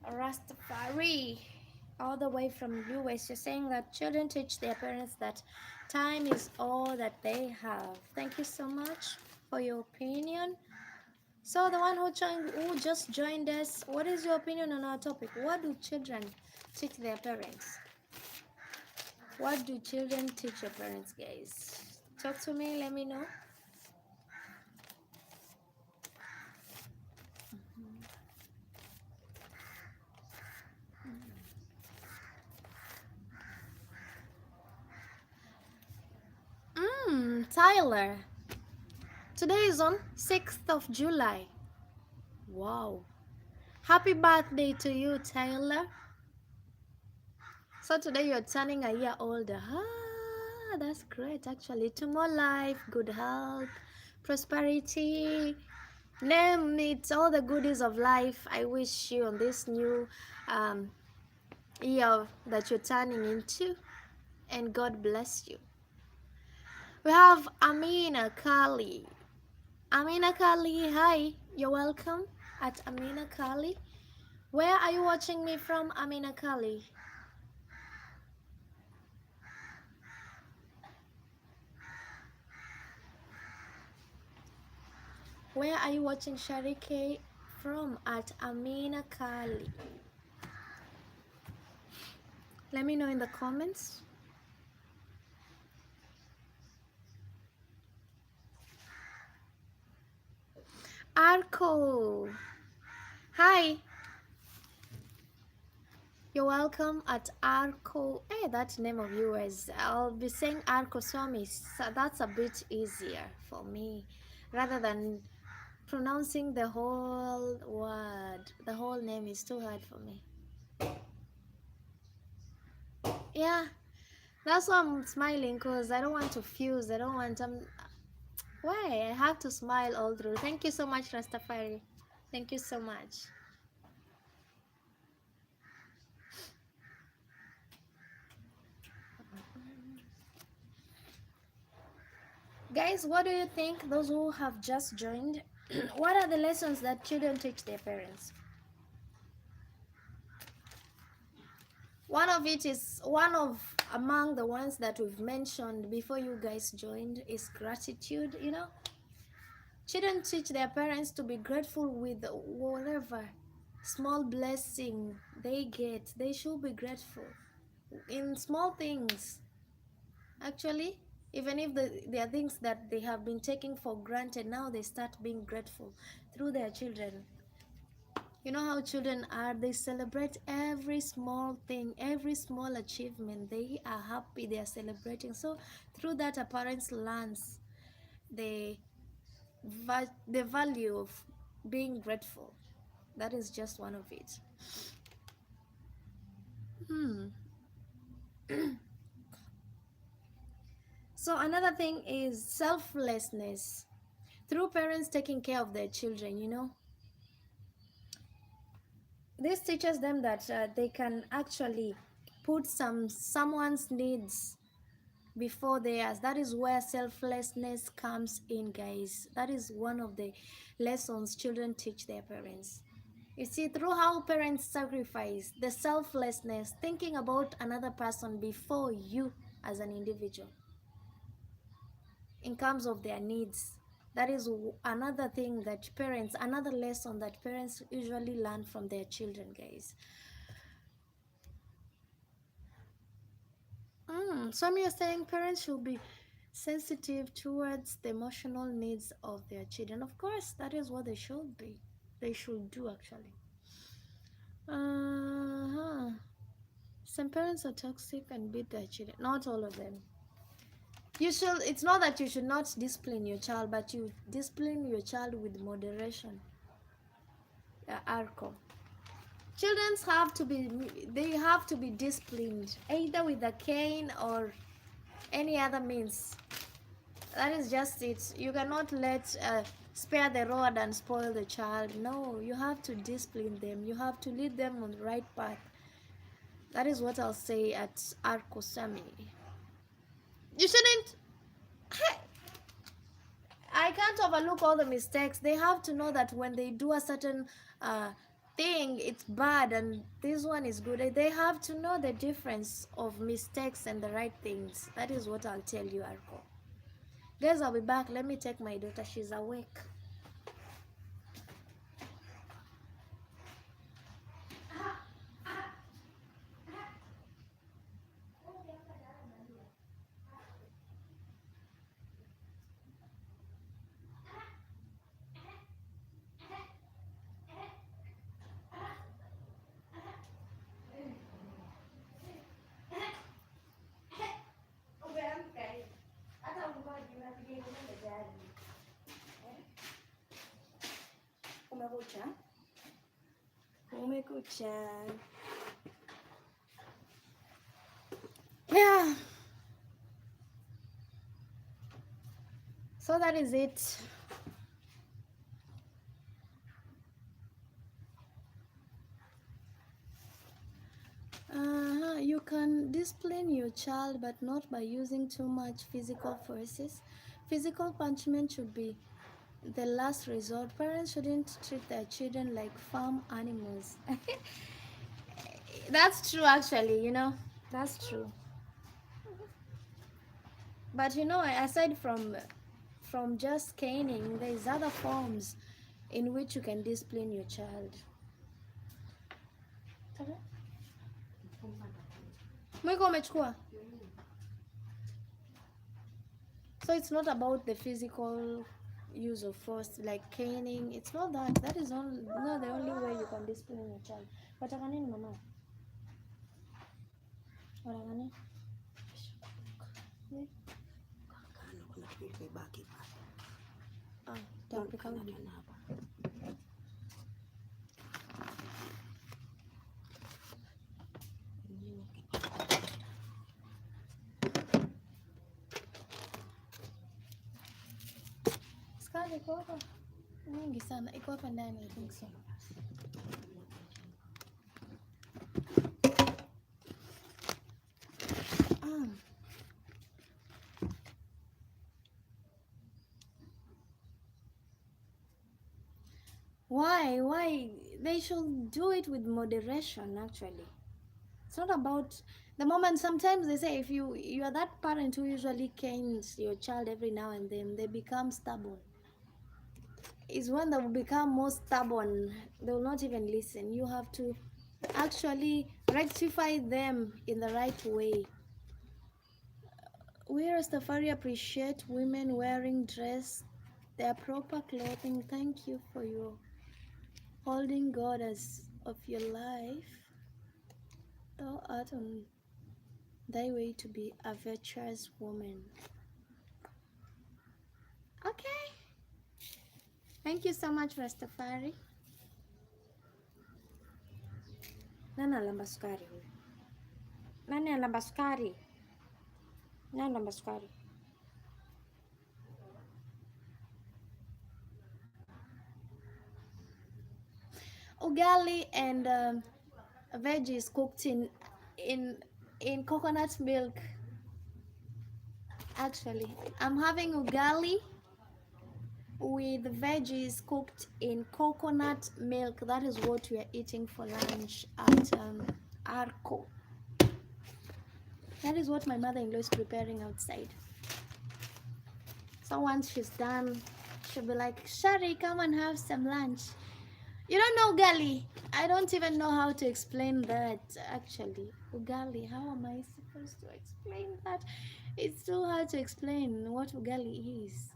Rastafari, all the way from US. You're saying that children teach their parents that time is all that they have. Thank you so much for your opinion. So the one who just joined us, what is your opinion on our topic? What do children teach their parents? What do children teach their parents, guys? Talk to me, let me know. Tyler. Today is on 6th of July. Wow. Happy birthday to you, Tyler. So today you're turning a year older. Ah, that's great actually. To more life, good health, prosperity. Name it, all the goodies of life. I wish you on this new year that you're turning into, and God bless you. We have Amina Kali. Amina Kali, hi, you're welcome at Amina Kali. Where are you watching me from, Amina Kali? Where are you watching Sharike from at Amina Kali? Let me know in the comments. Arco, hi. You're welcome at Arco. Hey, that name of yours. I'll be saying Arco Swami. So that's a bit easier for me rather than pronouncing the whole word. The whole name is too hard for me. Yeah, that's why I'm smiling, because I don't want to fuse. I don't want why? I have to smile all through. Thank you so much, Rastafari. Thank you so much. Guys, what do you think? Those who have just joined, what are the lessons that children teach their parents? One of it is one of among the ones that we've mentioned before you guys joined is gratitude. You know, children teach their parents to be grateful with whatever small blessing they get. They should be grateful in small things. Actually, even if there are things that they have been taking for granted, now they start being grateful through their children. You know how children are, they celebrate every small thing, every small achievement. They are happy, they are celebrating. So through that, a parent learns the the value of being grateful. That is just one of it. So another thing is selflessness. Through parents taking care of their children, you know, this teaches them that they can actually put someone's needs before theirs. That is where selflessness comes in, guys. That is one of the lessons children teach their parents. You see, through how parents sacrifice the selflessness, thinking about another person before you as an individual in terms of their needs. That is another thing that parents, another lesson that parents usually learn from their children, guys. Some are saying parents should be sensitive towards the emotional needs of their children. Of course, that is what they should be. They should do, actually. Some parents are toxic and beat their children. Not all of them. You should. It's not that you should not discipline your child, but you discipline your child with moderation. Arco. Children have to be. They have to be disciplined, either with a cane or any other means. That is just it. You cannot let spare the rod and spoil the child. No, you have to discipline them. You have to lead them on the right path. That is what I'll say at Arco Family. You shouldn't. I can't overlook all the mistakes. They have to know that when they do a certain thing, it's bad, and this one is good. They have to know the difference of mistakes and the right things. That is what I'll tell you, Arco. Guys, I'll be back. Let me take my daughter. She's awake. Umekucha. Yeah. So that is it. You can discipline your child, but not by using too much physical forces. Physical punishment should be the last resort. Parents shouldn't treat their children like farm animals. That's true, actually, that's true. But aside from just caning, there's other forms in which you can discipline your child. Mwiko umechukua? So it's not about the physical use of force like caning. It's not that. That is not the only way you can discipline your child. Wataka nini mama? Wataka nini? Tapika uji. Skali iko hapa mingi sana. Iko hapa ndani, I think so. Why they should do it with moderation, actually. It's not about the moment. Sometimes they say if you are that parent who usually canes your child every now and then, they become stubborn. Is when they will become more stubborn, they will not even listen. You have to actually rectify them in the right way. We Rastafari appreciate women wearing their proper clothing. Thank you for your holding God as of your life. Thou art on thy way to be a virtuous woman. Okay. Thank you so much, Rastafari. Nani alamba sukari huyu? Nani alamba sukari? Nani alamba sukari? Ugali and veggies cooked in coconut milk. Actually, I'm having ugali with veggies cooked in coconut milk. That is what we are eating for lunch at Arco. That is what my mother-in-law is preparing outside. So once she's done, she'll be like, Shari, come and have some lunch. You don't know ugali? I don't even know how to explain that actually. Ugali, how am I supposed to explain that? It's too hard to explain what ugali is.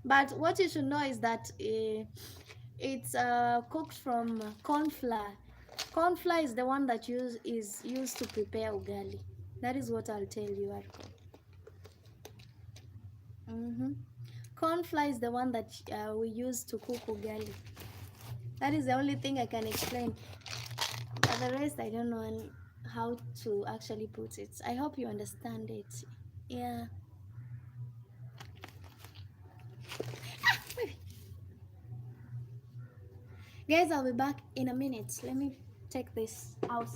But what you should know is that it's cooked from corn flour. Corn flour is the one that is used to prepare ugali. That is what I'll tell you, Arko. Corn flour is the one that we use to cook ugali. That is the only thing I can explain. But the rest, I don't know how to actually put it. I hope you understand it. Yeah. Guys, I'll be back in a minute. Let me take this out.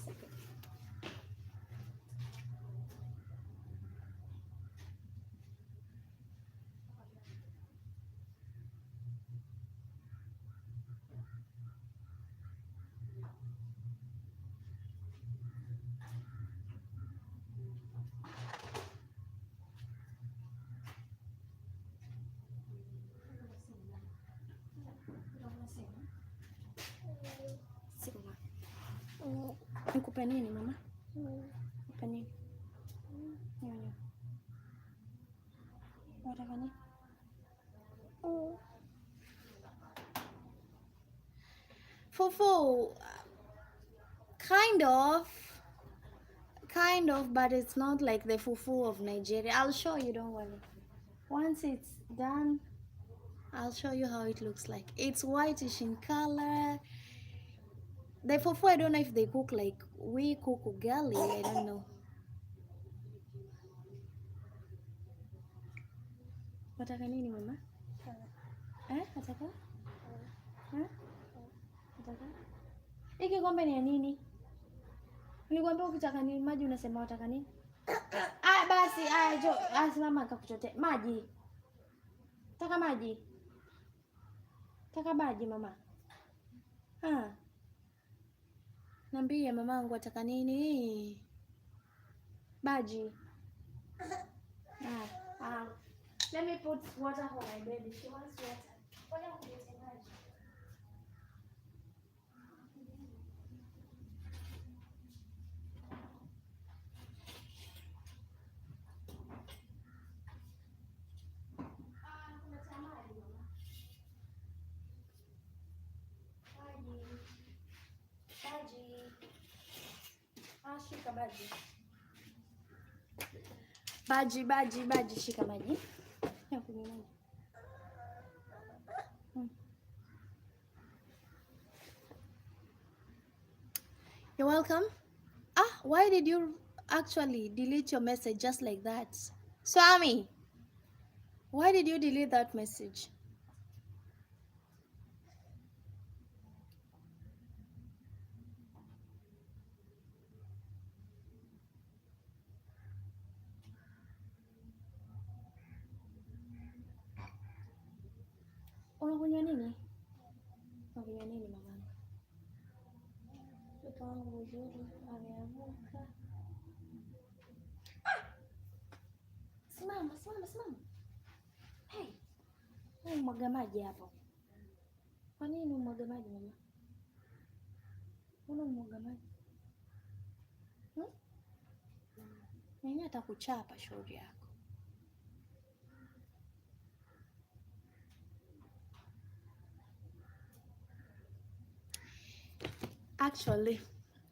Nikupe nini mama? Nikupe nini? Nini? Unataka nini? Fufu, kind of, but it's not like the fufu of Nigeria. I'll show you, don't worry. Once it's done, I'll show you how it looks like. It's whitish in color. The fufu, I don't know if they cook like we cook ugali. I don't know. Wataka nini mama? Ataka? Ataka? Hiki kombe ni ya nini? Nilikwambia ukitaka nini maji unasema wataka nini? Basi, jo, simama akakuchotea maji. Taka maji. Taka maji mama. Niambie mamangu ataka nini? Baji. Let me put water for my baby. She wants water. Ngoja kulete maji. Shika baji. Baji, shika maji. Nakunywa maji. You're welcome. Why did you actually delete your message just like that? Swami, why did you delete that message? Unakunywa nini? Unakunywa nini mama? Mtoto wangu mzuri ameamuka. Simama. Hey, mwaga maji hapo. Kwa nini umwaga maji mama? Unamwaga maji? Nini atakuchapa shauri yako? Actually,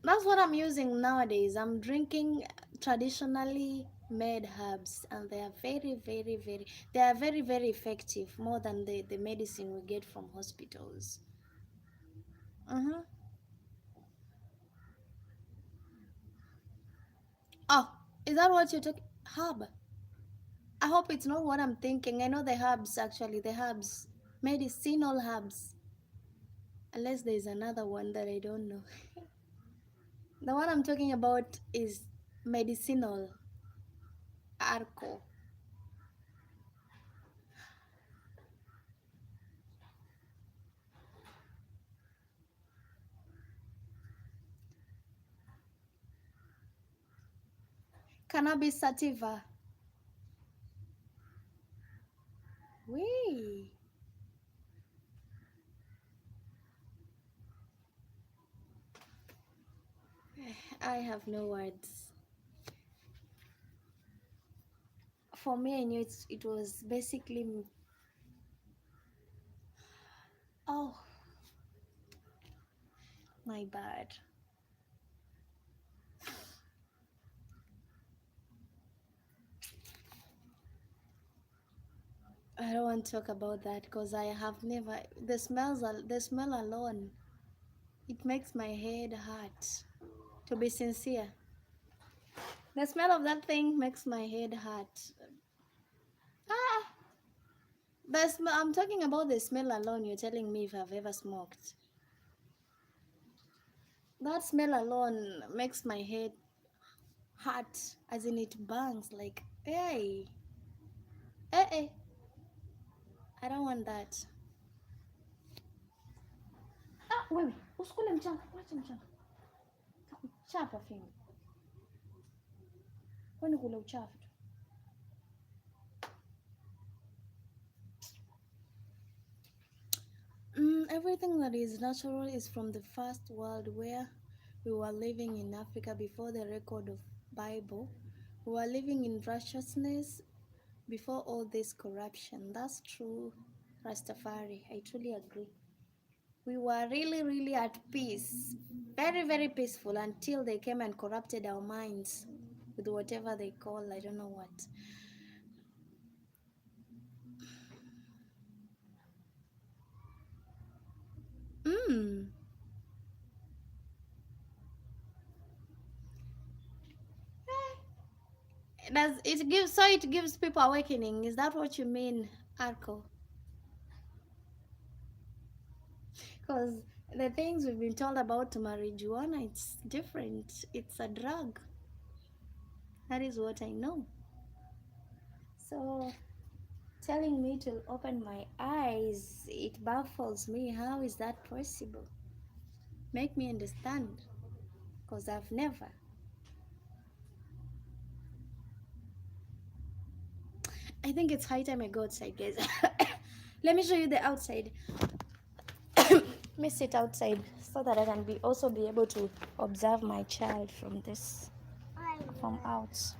that's what I'm using nowadays. I'm drinking traditionally made herbs, and they are very effective, more than the medicine we get from hospitals. Oh, is that what you're talking? Herb. I hope it's not what I'm thinking. I know the herbs, actually, the herbs, medicinal herbs. Unless there's another one that I don't know. The one I'm talking about is medicinal. Arco. Cannabis sativa. Wee. I have no words. For me, I knew it was basically. Oh, my bad. I don't want to talk about that because I have never. The smell alone, it makes my head hurt. To be sincere, the smell of that thing makes my head hurt. Ah, the smell. I'm talking about the smell alone. You're telling me if I've ever smoked. That smell alone makes my head hurt, as in it bangs. Like, hey, hey. I don't want that. Ah, wewe usikule mchanga, wacha mchanga. Takuchapa fini. Kwani kula uchafu tu. Everything that is natural is from the first world where we were living in Africa before the record of Bible. We were living in righteousness before all this corruption. That's true, Rastafari. I truly agree. We were really at peace. Very peaceful until they came and corrupted our minds with whatever they call, I don't know what. It gives people awakening? Is that what you mean, Arco? Because the things we've been told about marijuana, it's different. It's a drug. That is what I know. So telling me to open my eyes, it baffles me. How is that possible? Make me understand, because I've never. I think it's high time I go outside, guys. Let me show you the outside. Let me sit outside so that I can also be able to observe my child from out.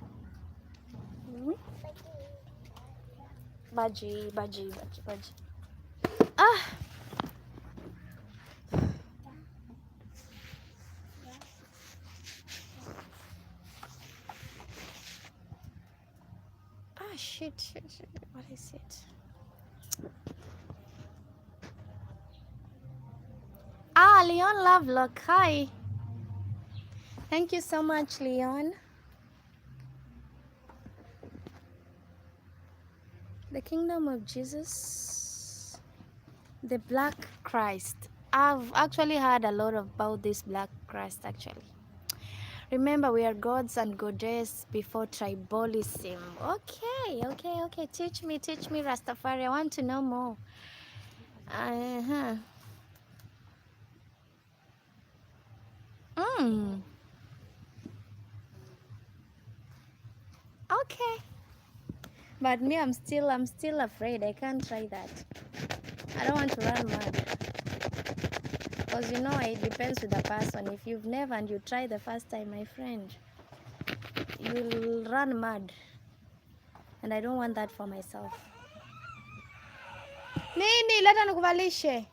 Baji. Ah. Shit. What is it? Leon Lovelock. Hi. Thank you so much, Leon. The Kingdom of Jesus. The Black Christ. I've actually heard a lot about this Black Christ, actually. Remember, we are gods and goddess before tribalism. Okay. Teach me, Rastafari. I want to know more. Okay. But me, I'm still afraid. I can't try that. I don't want to run mad. Because it depends with the person. If you've never and you try the first time, my friend, you'll run mad. And I don't want that for myself. Nini, leta nikuvalishe.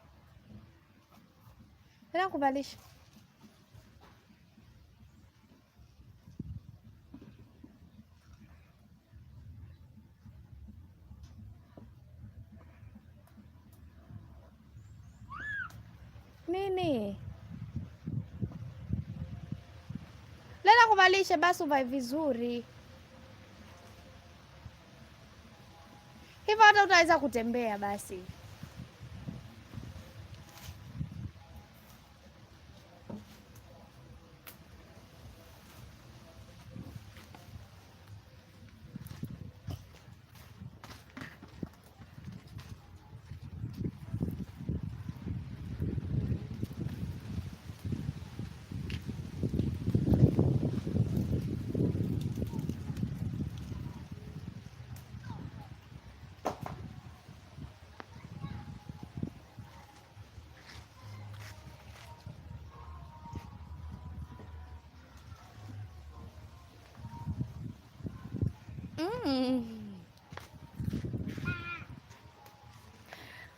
Leta nikuvalishe. Nini? Leta kuvalishe basi uvae vizuri. Hivyo hata utaweza kutembea basi.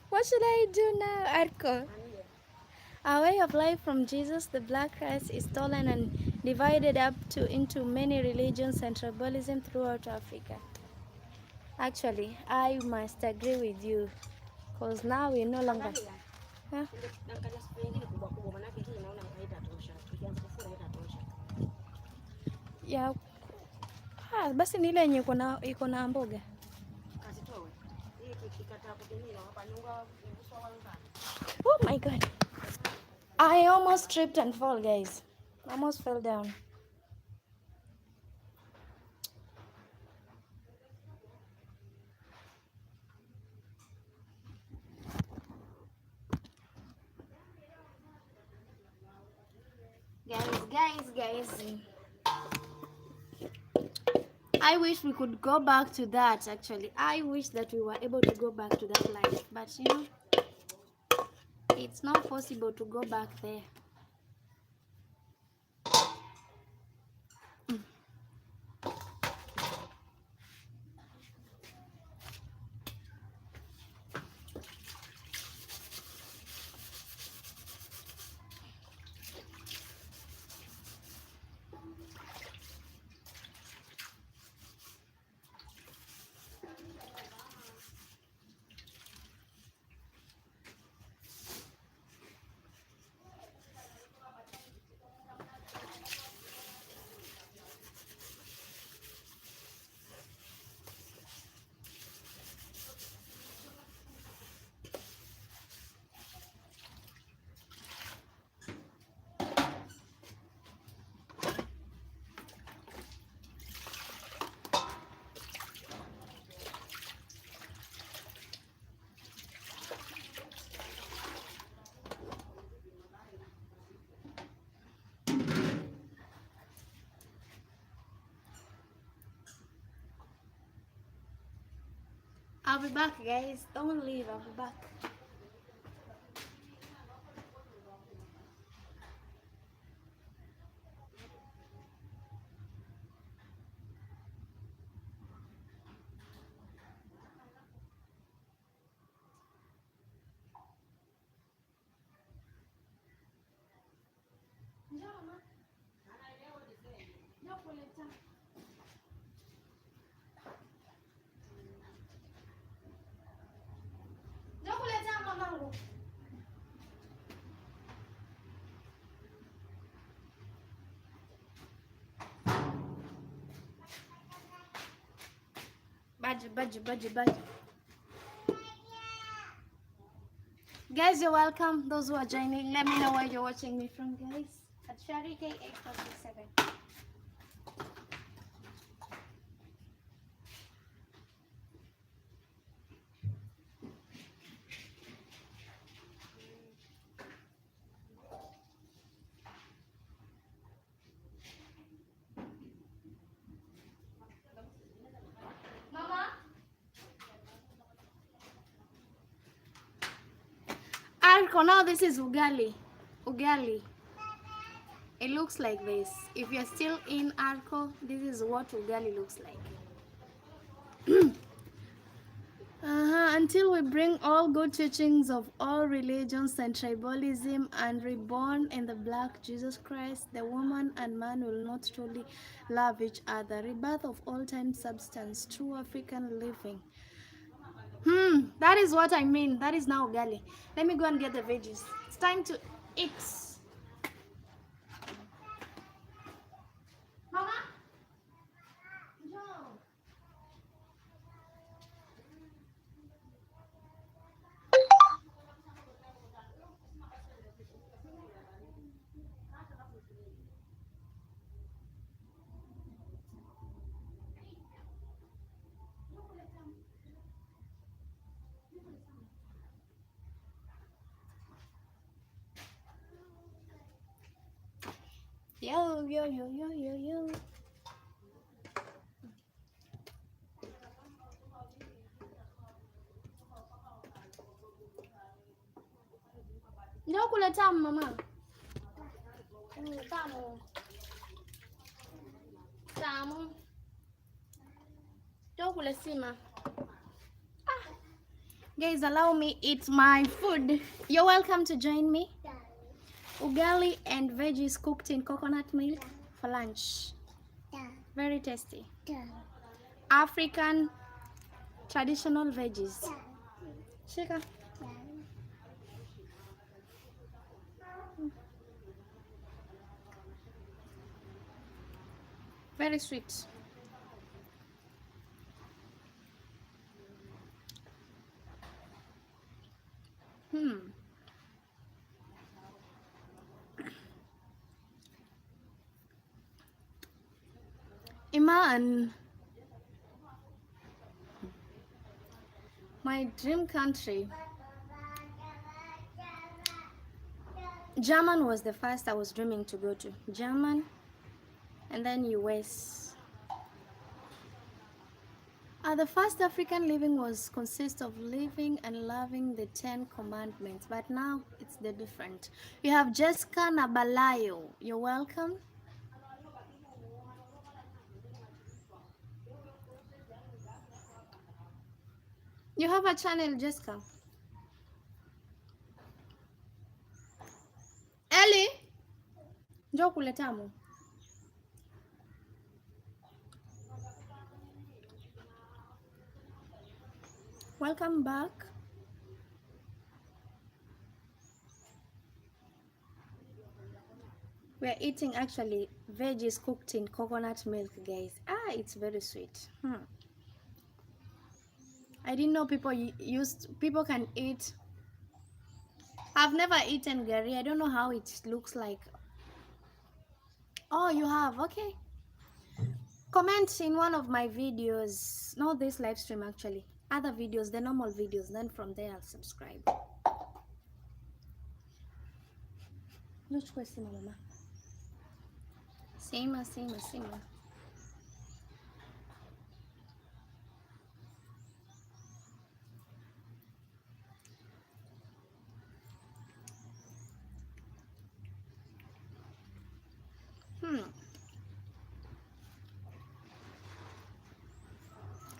What should I do now, Arko? Our way of life from Jesus, the black Christ, is stolen and divided into many religions and tribalism throughout Africa. Actually, I must agree with you, because now we no longer. Huh? Yeah. Basi ni ile yenye iko na mboga. Oh my God. I almost tripped and fell, guys. I almost fell down. Guys. I wish we could go back to that, actually. I wish that we were able to go back to that life. But, you know, it's not possible to go back there. I'll be back, guys. Don't leave. I'll be back. Badge. Guys, you're welcome. Those who are joining, let me know where you're watching me from, guys. At Shari K8467. Arko, now this is ugali. It looks like this. If you're still in Arko, this is what ugali looks like. Until we bring all good teachings of all religions and tribalism and reborn in the black Jesus Christ, the woman and man will not truly love each other. Rebirth of all-time substance, true African living. That is what I mean. That is now ugali. Let me go and get the veggies. It's time to eat. Mama? No. Yo. Ndio kule tamu mama. Tamu. Chokule sima. Guys, allow me eat my food. You're welcome to join me. Ugali and veggies cooked in coconut milk for lunch. Very tasty. African traditional veggies. Shika. Very sweet. Iman, my dream country. German was the first I was dreaming to go to. German, and then US. The first African living was consist of living and loving the 10 commandments, but now it's the different. You have Jessica Nabalayo. You're welcome. You have a channel, Jessica. Ellie, njoo kule tamu. Welcome back. We're eating actually veggies cooked in coconut milk, guys. It's very sweet. I didn't know people can eat. I've never eaten gari. I don't know how it looks like. Oh, you have? Okay. Comment in one of my videos, not this live stream actually, other videos, the normal videos, then from there I'll subscribe. Mama. Sima.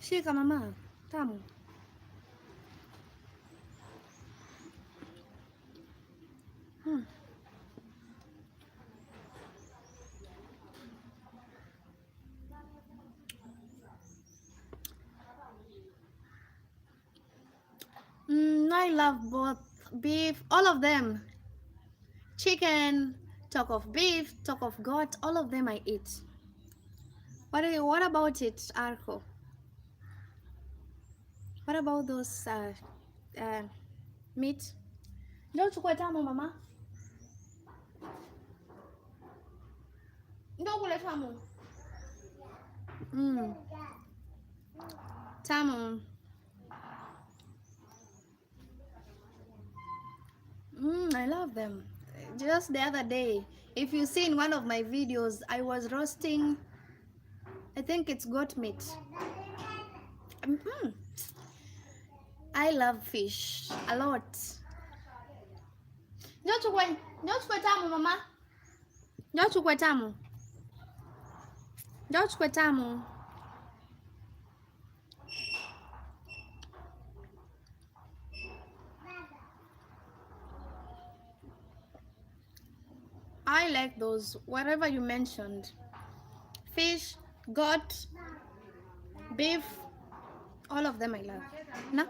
Shika mama, tamu. I love both beef, all of them. Chicken, talk of beef, talk of goat, all of them I eat. What about it, Arco? What about those meat? Ndio chukue tamu mama. Ndio kule tamu. Tamu. I love them. Just the other day, if you see in one of my videos, I was roasting, I think it's goat meat. I love fish a lot. Njoo chukue tamu mama. Njoo chukue tamu. Njoo chukue tamu. I like those, whatever you mentioned. Fish, goat, beef, all of them I love. No?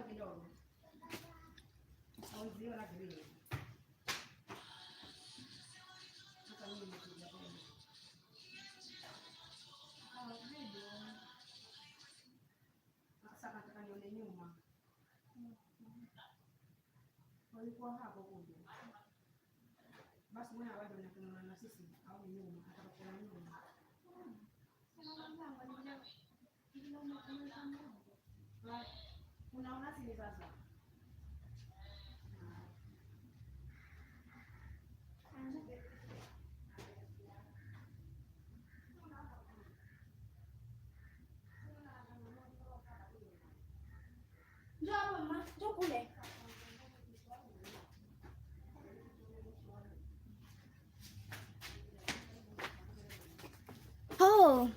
Njoo kule. Oh.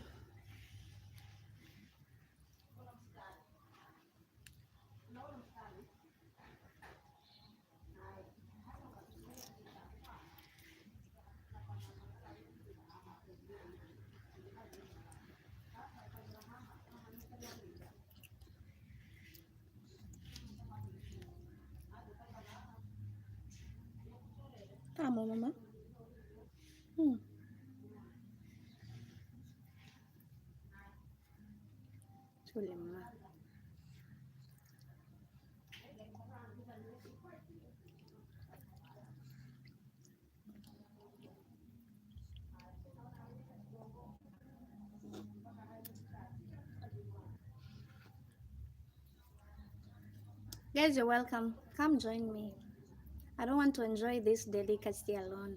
Amo mama. Hmm. Tule mama. Guys, you're welcome. Come join me. I don't want to enjoy this delicacy alone.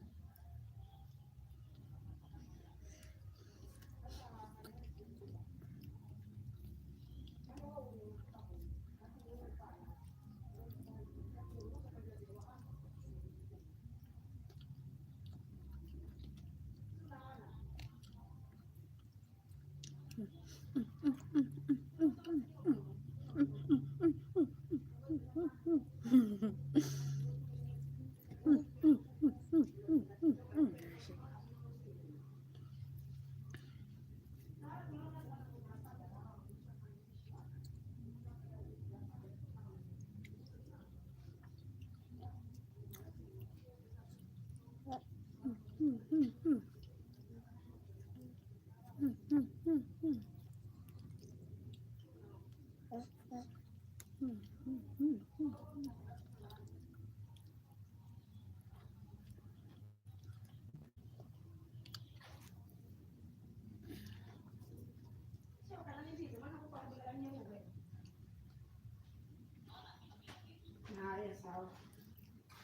Haya, sawa.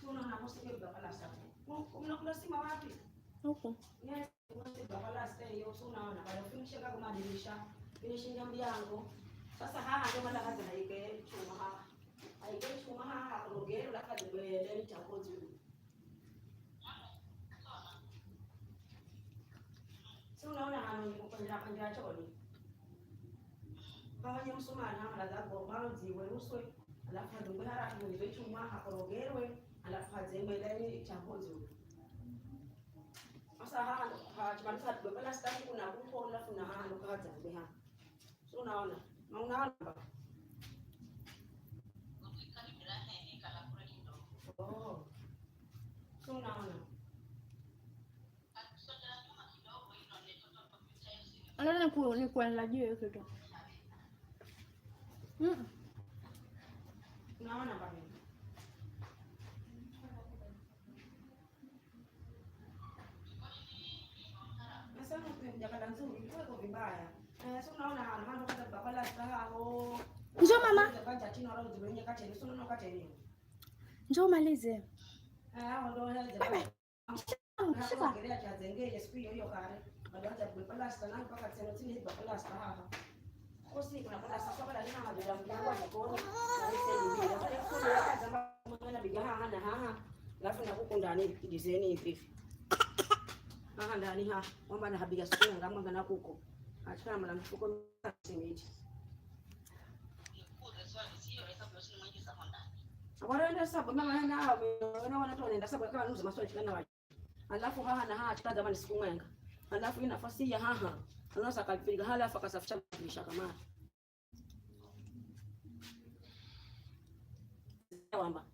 Unaona hapo sasa bakala sasa. Unakula sima wapi? Huko. Yes, bakala sasa hiyo unaona bado finisha kama madirisha. Finisha mlango. Sasa haa ndio mala kaza haike chuma haa. Haike chuma haa rogero la kaza bele chakozi. Sio unaona hano ni kwenda choni. Kama msumari hama la go malo ziwe uswe. Alafu hadumbe haraka mwizo chuma hakorogerwe alafu hazembeleni chakozi. Sasa hachimaliza tubebela staki kuna huko alafu na hano kaza beha. Sio unaona? Na unaona baba? Oh. Sio unaona? Alaona ni kuanza juu kitu. Unaona baba? Nasema jakala nzuri iko vibaya. Sio unaona hano kaza bakala sahao. Njoo mama. Kwanza chini wala uzibenye kati ni sio unaona kati ni. Njoo malize. Ndio hela Baba. Shika. Ngelea cha zengeye siku hiyo kale. Baada ya kubepala sana mpaka tena tini bakala sahaha. Kosi kuna pala sasa pala nina maduda mlango jikoni. Na hizo ndio. Baada ya kula kaza mwana bigaha hana haha. Alafu na kuku ndani dizeni hivi. Haha ndani ha. Mwamba na habiga siku ngamwa ngana kuku. Achana mala mfuko simiti. Wanaenda sababu mama hana wana tu wanaenda sababu kama nusu maswali chikana wapi. Alafu haha na haha chikaza mali siku mwenga. Alafu ina nafasi ya haha. Anaweza akapiga halafu akasafisha kulisha kama. Wamba.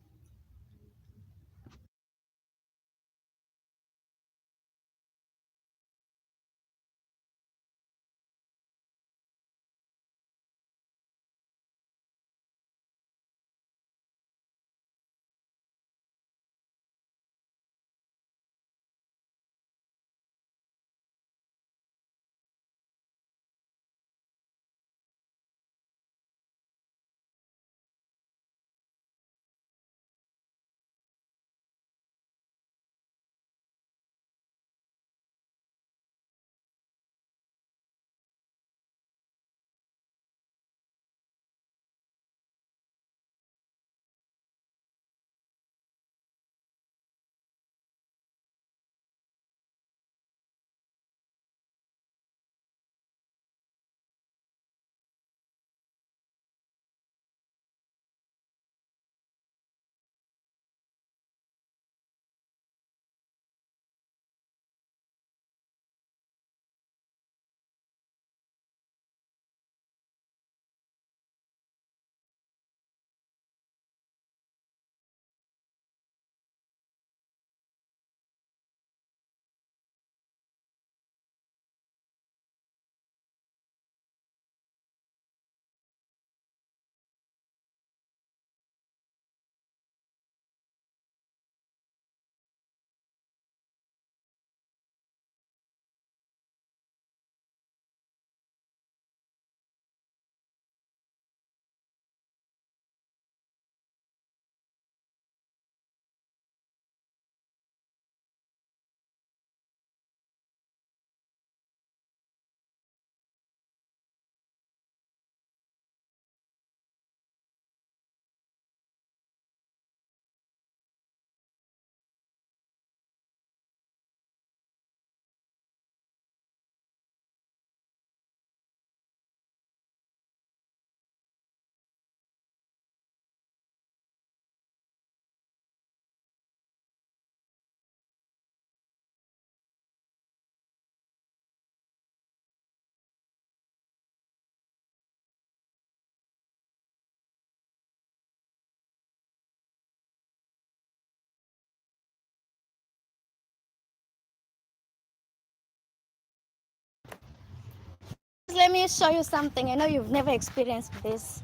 let me show you something. I know you've never experienced this.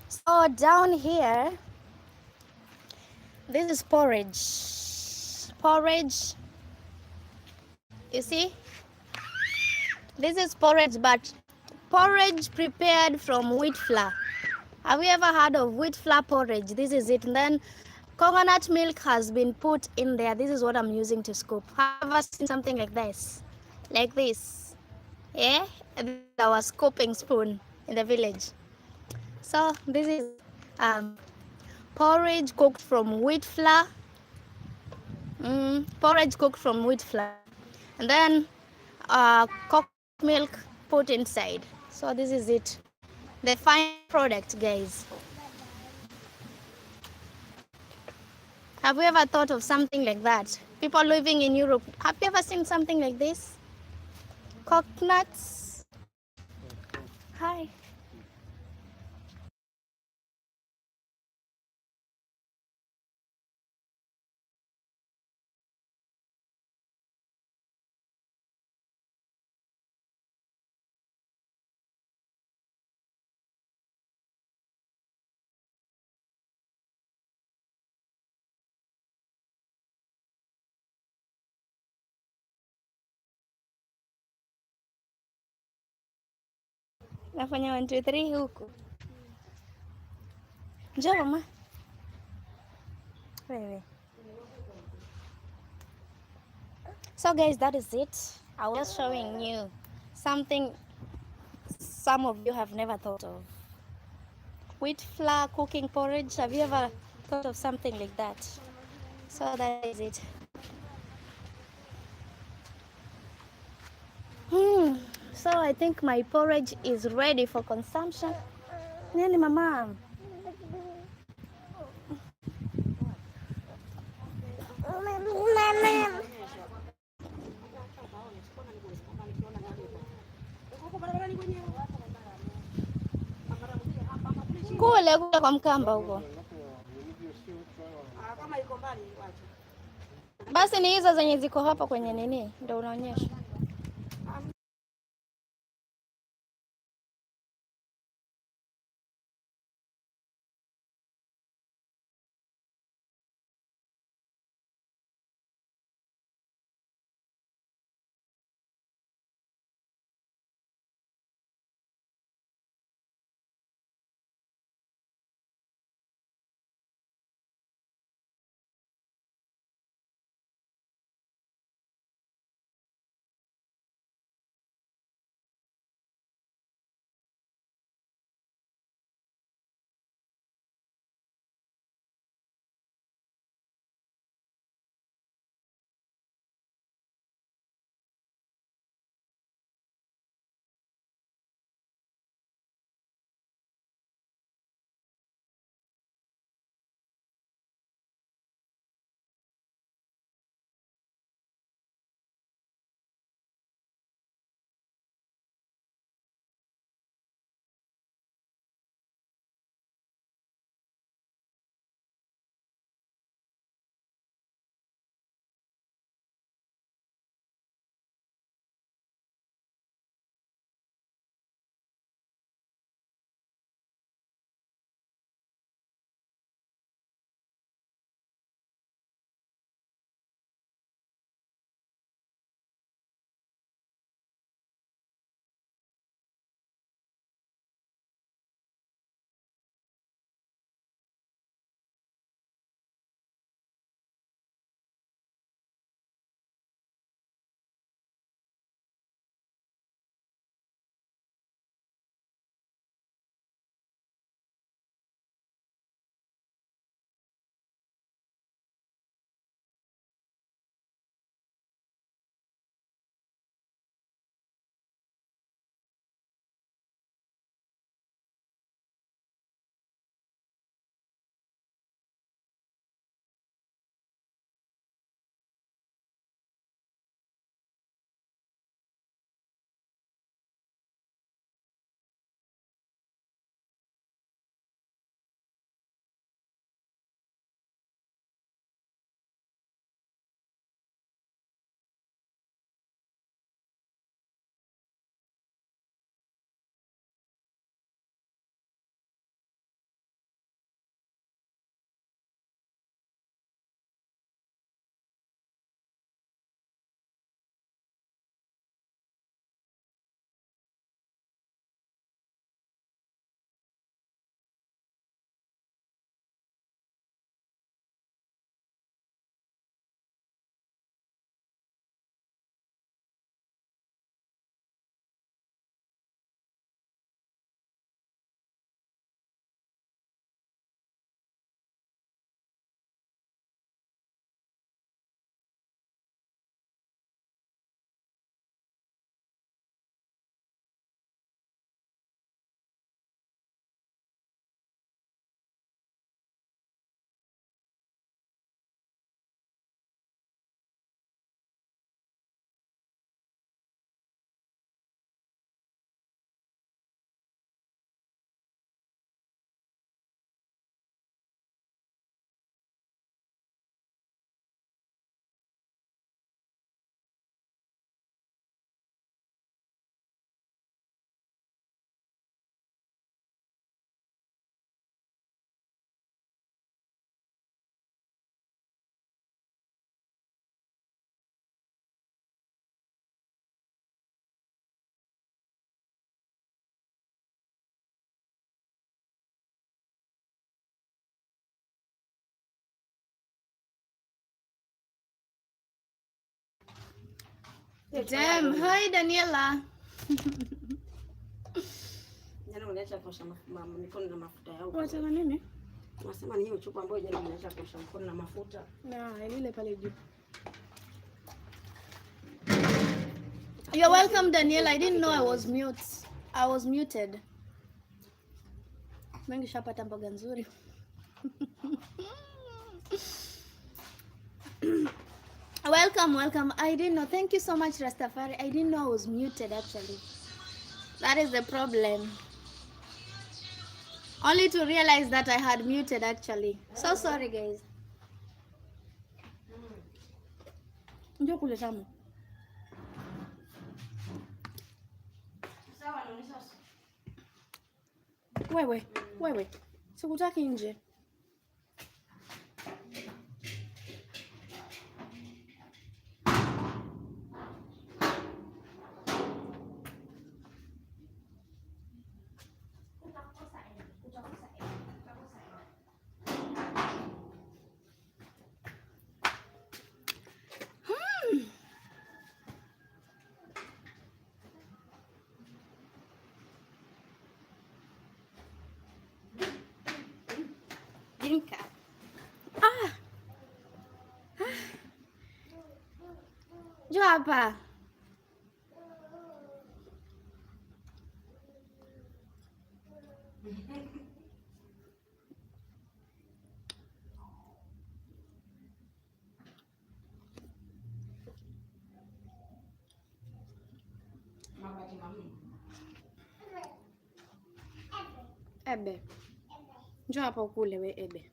So down here, this is porridge. Porridge, you see? This is porridge, but porridge prepared from wheat flour. Have you ever heard of wheat flour porridge? This is it. And then coconut milk has been put in there. This is what I'm using to scoop. Have you ever seen something like this? Like this. Yeah? This is our scooping spoon in the village. So this is porridge cooked from wheat flour. Porridge cooked from wheat flour. And then coconut milk put inside. So this is it. The final product, guys. Have you ever thought of something like that? People living in Europe, have you ever seen something like this? Coconuts. Hi. Nafanya 1 2 3 huku. Njoo mama. Wewe. So guys, that is it. I was showing you something some of you have never thought of. Wheat flour cooking porridge. Have you ever thought of something like that? So that is it. So I think my porridge is ready for consumption. Nini mama? Kule kwa Mkamba huko. Basi ni hizo zenye ziko hapa kwenye nini ndio unaonyesha. Damn, hi Daniela. Jana unaacha kuosha mikono na mafuta yao. Unataka nini? Unasema ni hiyo chupa ambayo jana unaacha kuosha mikono na mafuta. Na ile pale juu. You're welcome Daniela. I didn't know I was mute. I was muted. Mengi shapata mboga nzuri. Welcome. I didn't know. Thank you so much, Rastafari. I didn't know I was muted actually. That is the problem. Only to realize that I had muted actually. So sorry guys. Njoo kule tamu. Sawa, naonyesha. Wewe. Sikutaki nje. Dinka. Njoo hapa. Ebe. Njoo hapa ukule we Ebe.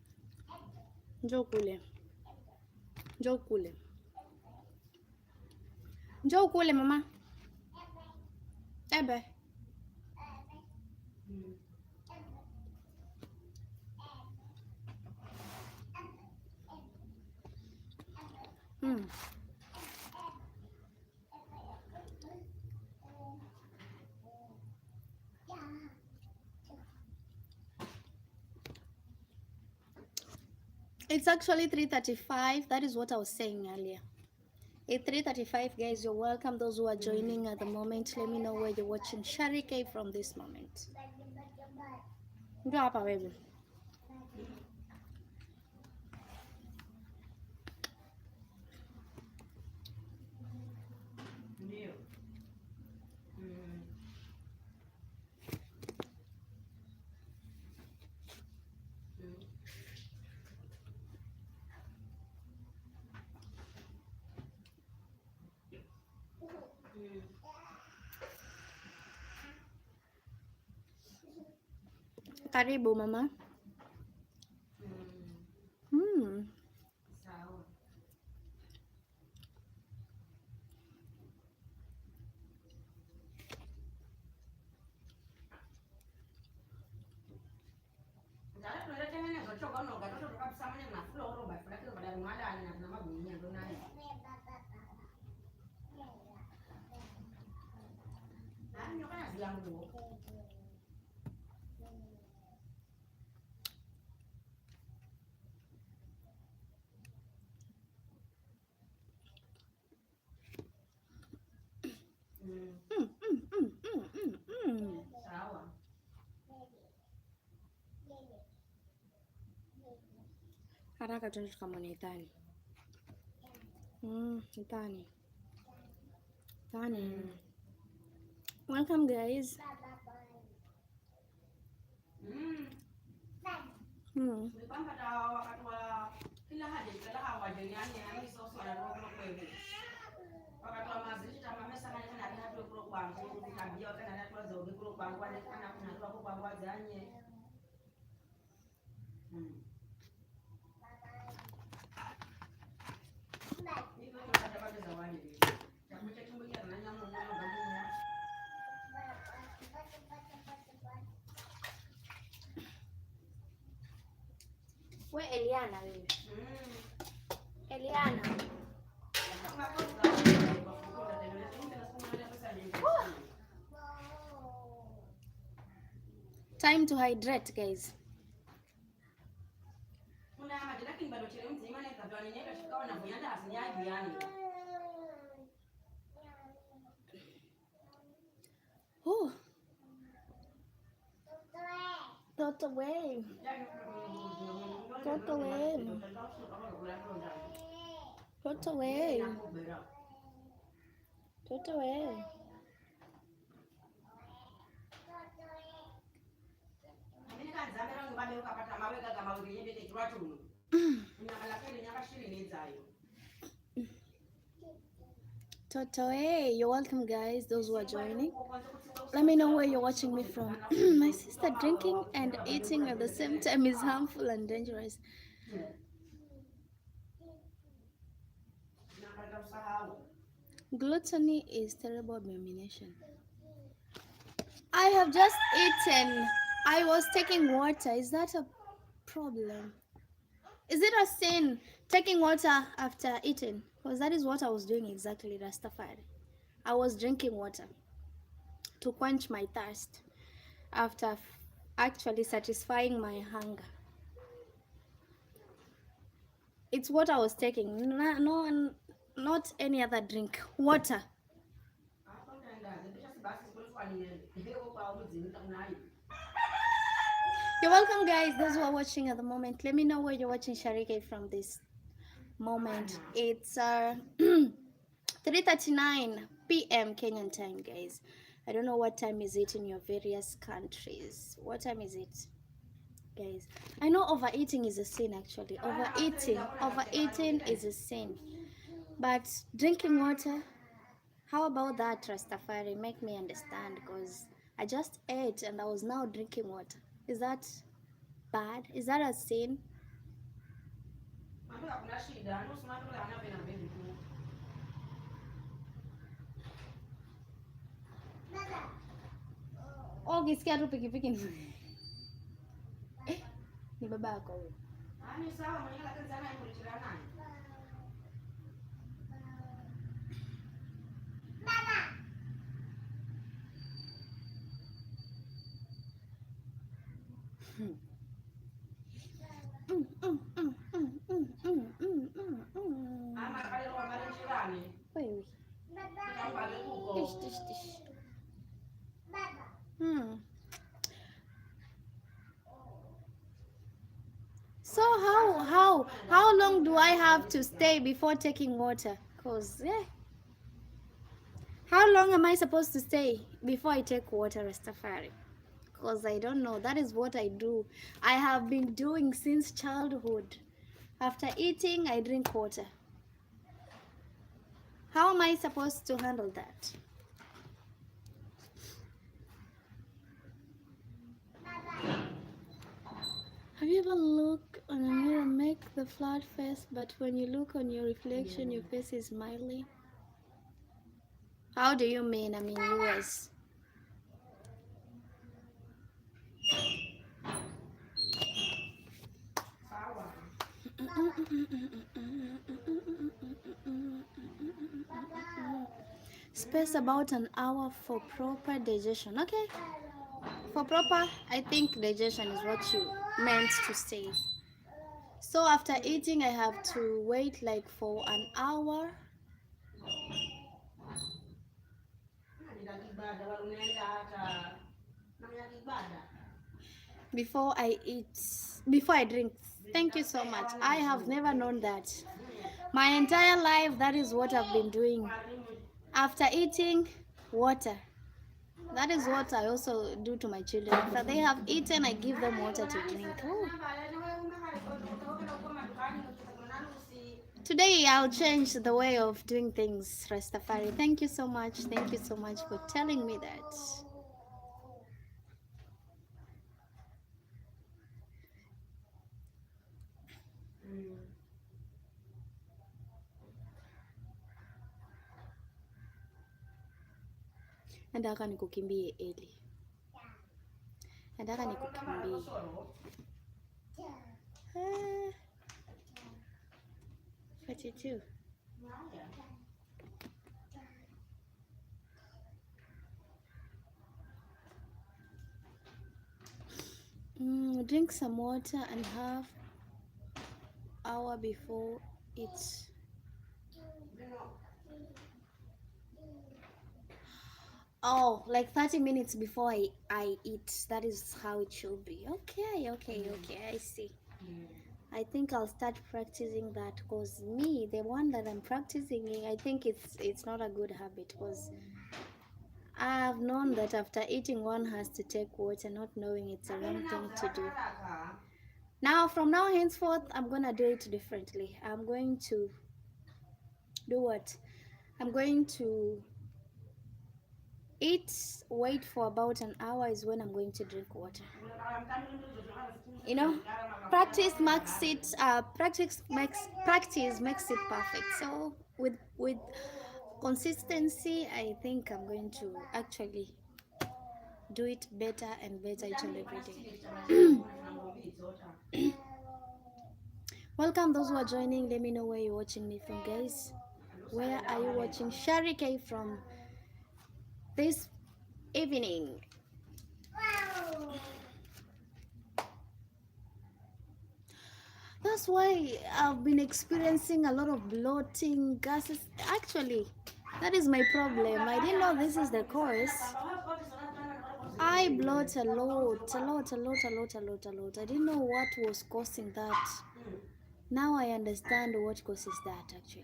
Njoo kule. Njoo kule mama. Ebe. It's actually 3:35. That is what I was saying earlier. It's 3:35, guys. You're welcome. Those who are joining at the moment, let me know where you're watching Sharike from this moment. Ndio hapa wewe. Ndio. Karibu mama. Sawa. Ndala tunaleta nene gochoka no gato kabisa mwenye na fulo oro ba fulaki ro badala mwala na magunia ndo naye. Nani kana zilangu. Sawa. Haraka tuende tukamwone Ithani. Ithani. Welcome guys. Nipamba ta wakati wa kila haja kila hawaje yani soso na roho kwewe. Wakati wa mazishi kama mesa na kana hatu kuro kwangu kubikabia kana hatu wa zogi kuro kwangu ana kuna roho kwangu azanye. We Eliana wewe. Eliana. Time to hydrate guys. Kuna maji lakini bado chele mzima na ikatoa nyenye kashikawa na buyanda asinyagi yani. Oh, thought away. Thought away. Thought away. Thought away. Totoe, you're welcome, guys. Those who are joining, let me know where you're watching me from. My sister, drinking and eating at the same time is harmful and dangerous. Gluttony is terrible abomination. I have just eaten. I was taking water. Is that a problem? Is it a sin taking water after eating? Because that is what I was doing exactly, Rastafari. I was drinking water to quench my thirst after actually satisfying my hunger. It's what I was taking. No, not any other drink. Water. You're welcome, guys. Those who are watching at the moment, let me know where you're watching Sharike from this moment. It's 3:39 p.m. Kenyan time, guys. I don't know what time is it in your various countries. What time is it, guys? I know overeating is a sin, actually. Overeating is a sin. But drinking water, how about that, Rastafari? Make me understand, because I just ate and I was now drinking water. Is that bad? Is that a sin? Oh, ukisikia tu pikipiki ni baba yako huyo. Wewe. Tish. So how long do I have to stay before taking water? Cause how long am I supposed to stay before I take water, Rastafari? Cause I don't know. That is what I do. I have been doing since childhood. After eating, I drink water. How am I supposed to handle that? Have you ever looked on a mirror, make the flat face, but when you look on your reflection, your face is smiling? How do you mean? I mean yours. Space about an hour for proper digestion. Okay. For proper, I think digestion is what you meant to say. So after eating, I have to wait like for an hour. Before I eat, before I drink. Thank you so much. I have never known that. My entire life, that is what I've been doing. After eating, water. That is what I also do to my children. After they have eaten, I give them water to drink. Oh. Today, I'll change the way of doing things, Rastafari. Thank you so much. Thank you so much for telling me that. Nataka nikukimbie Eli. Nataka nikukimbie. 42. Drink some water and half hour before it. Oh, like 30 minutes before I eat. That is how it should be. Okay, I see. I think I'll start practicing that because me, the one that I'm practicing, I think it's not a good habit because I've known that after eating one has to take water, not knowing it's a wrong thing to do. Now, from now henceforth, I'm gonna do it differently. I'm going to do what? I'm going to eat, wait for about an hour is when I'm going to drink water. You know, practice makes it practice makes it perfect. So with consistency, I think I'm going to actually do it better and better each and every day. Welcome those who are joining. Let me know where you're watching me from, guys. Where are you watching Shari K from this evening? That's why I've been experiencing a lot of bloating, gases. Actually, that is my problem. I didn't know this is the cause. I bloat a lot. I didn't know what was causing that. Now I understand what causes that actually.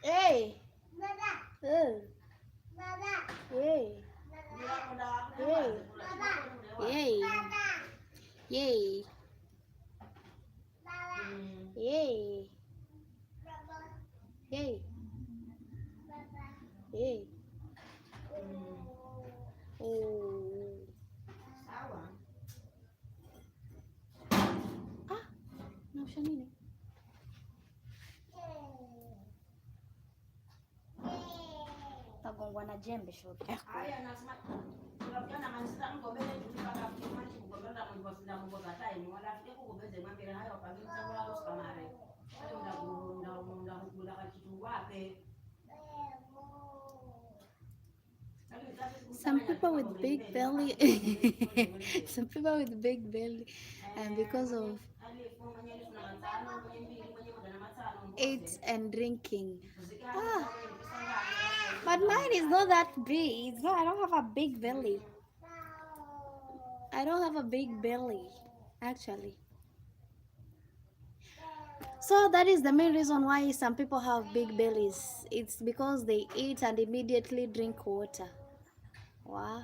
Hey. Hey. Hey. Hey. Yay. Yay. Yay. Yay. Oh. Ah, naosha nini? Tagongwa na jembe shote. Some people with big belly, some people with big belly, and because of eat and drinking. Ah, but mine is not that big. It's not, I don't have a big belly. I don't have a big belly, actually. So that is the main reason why some people have big bellies. It's because they eat and immediately drink water. Wow.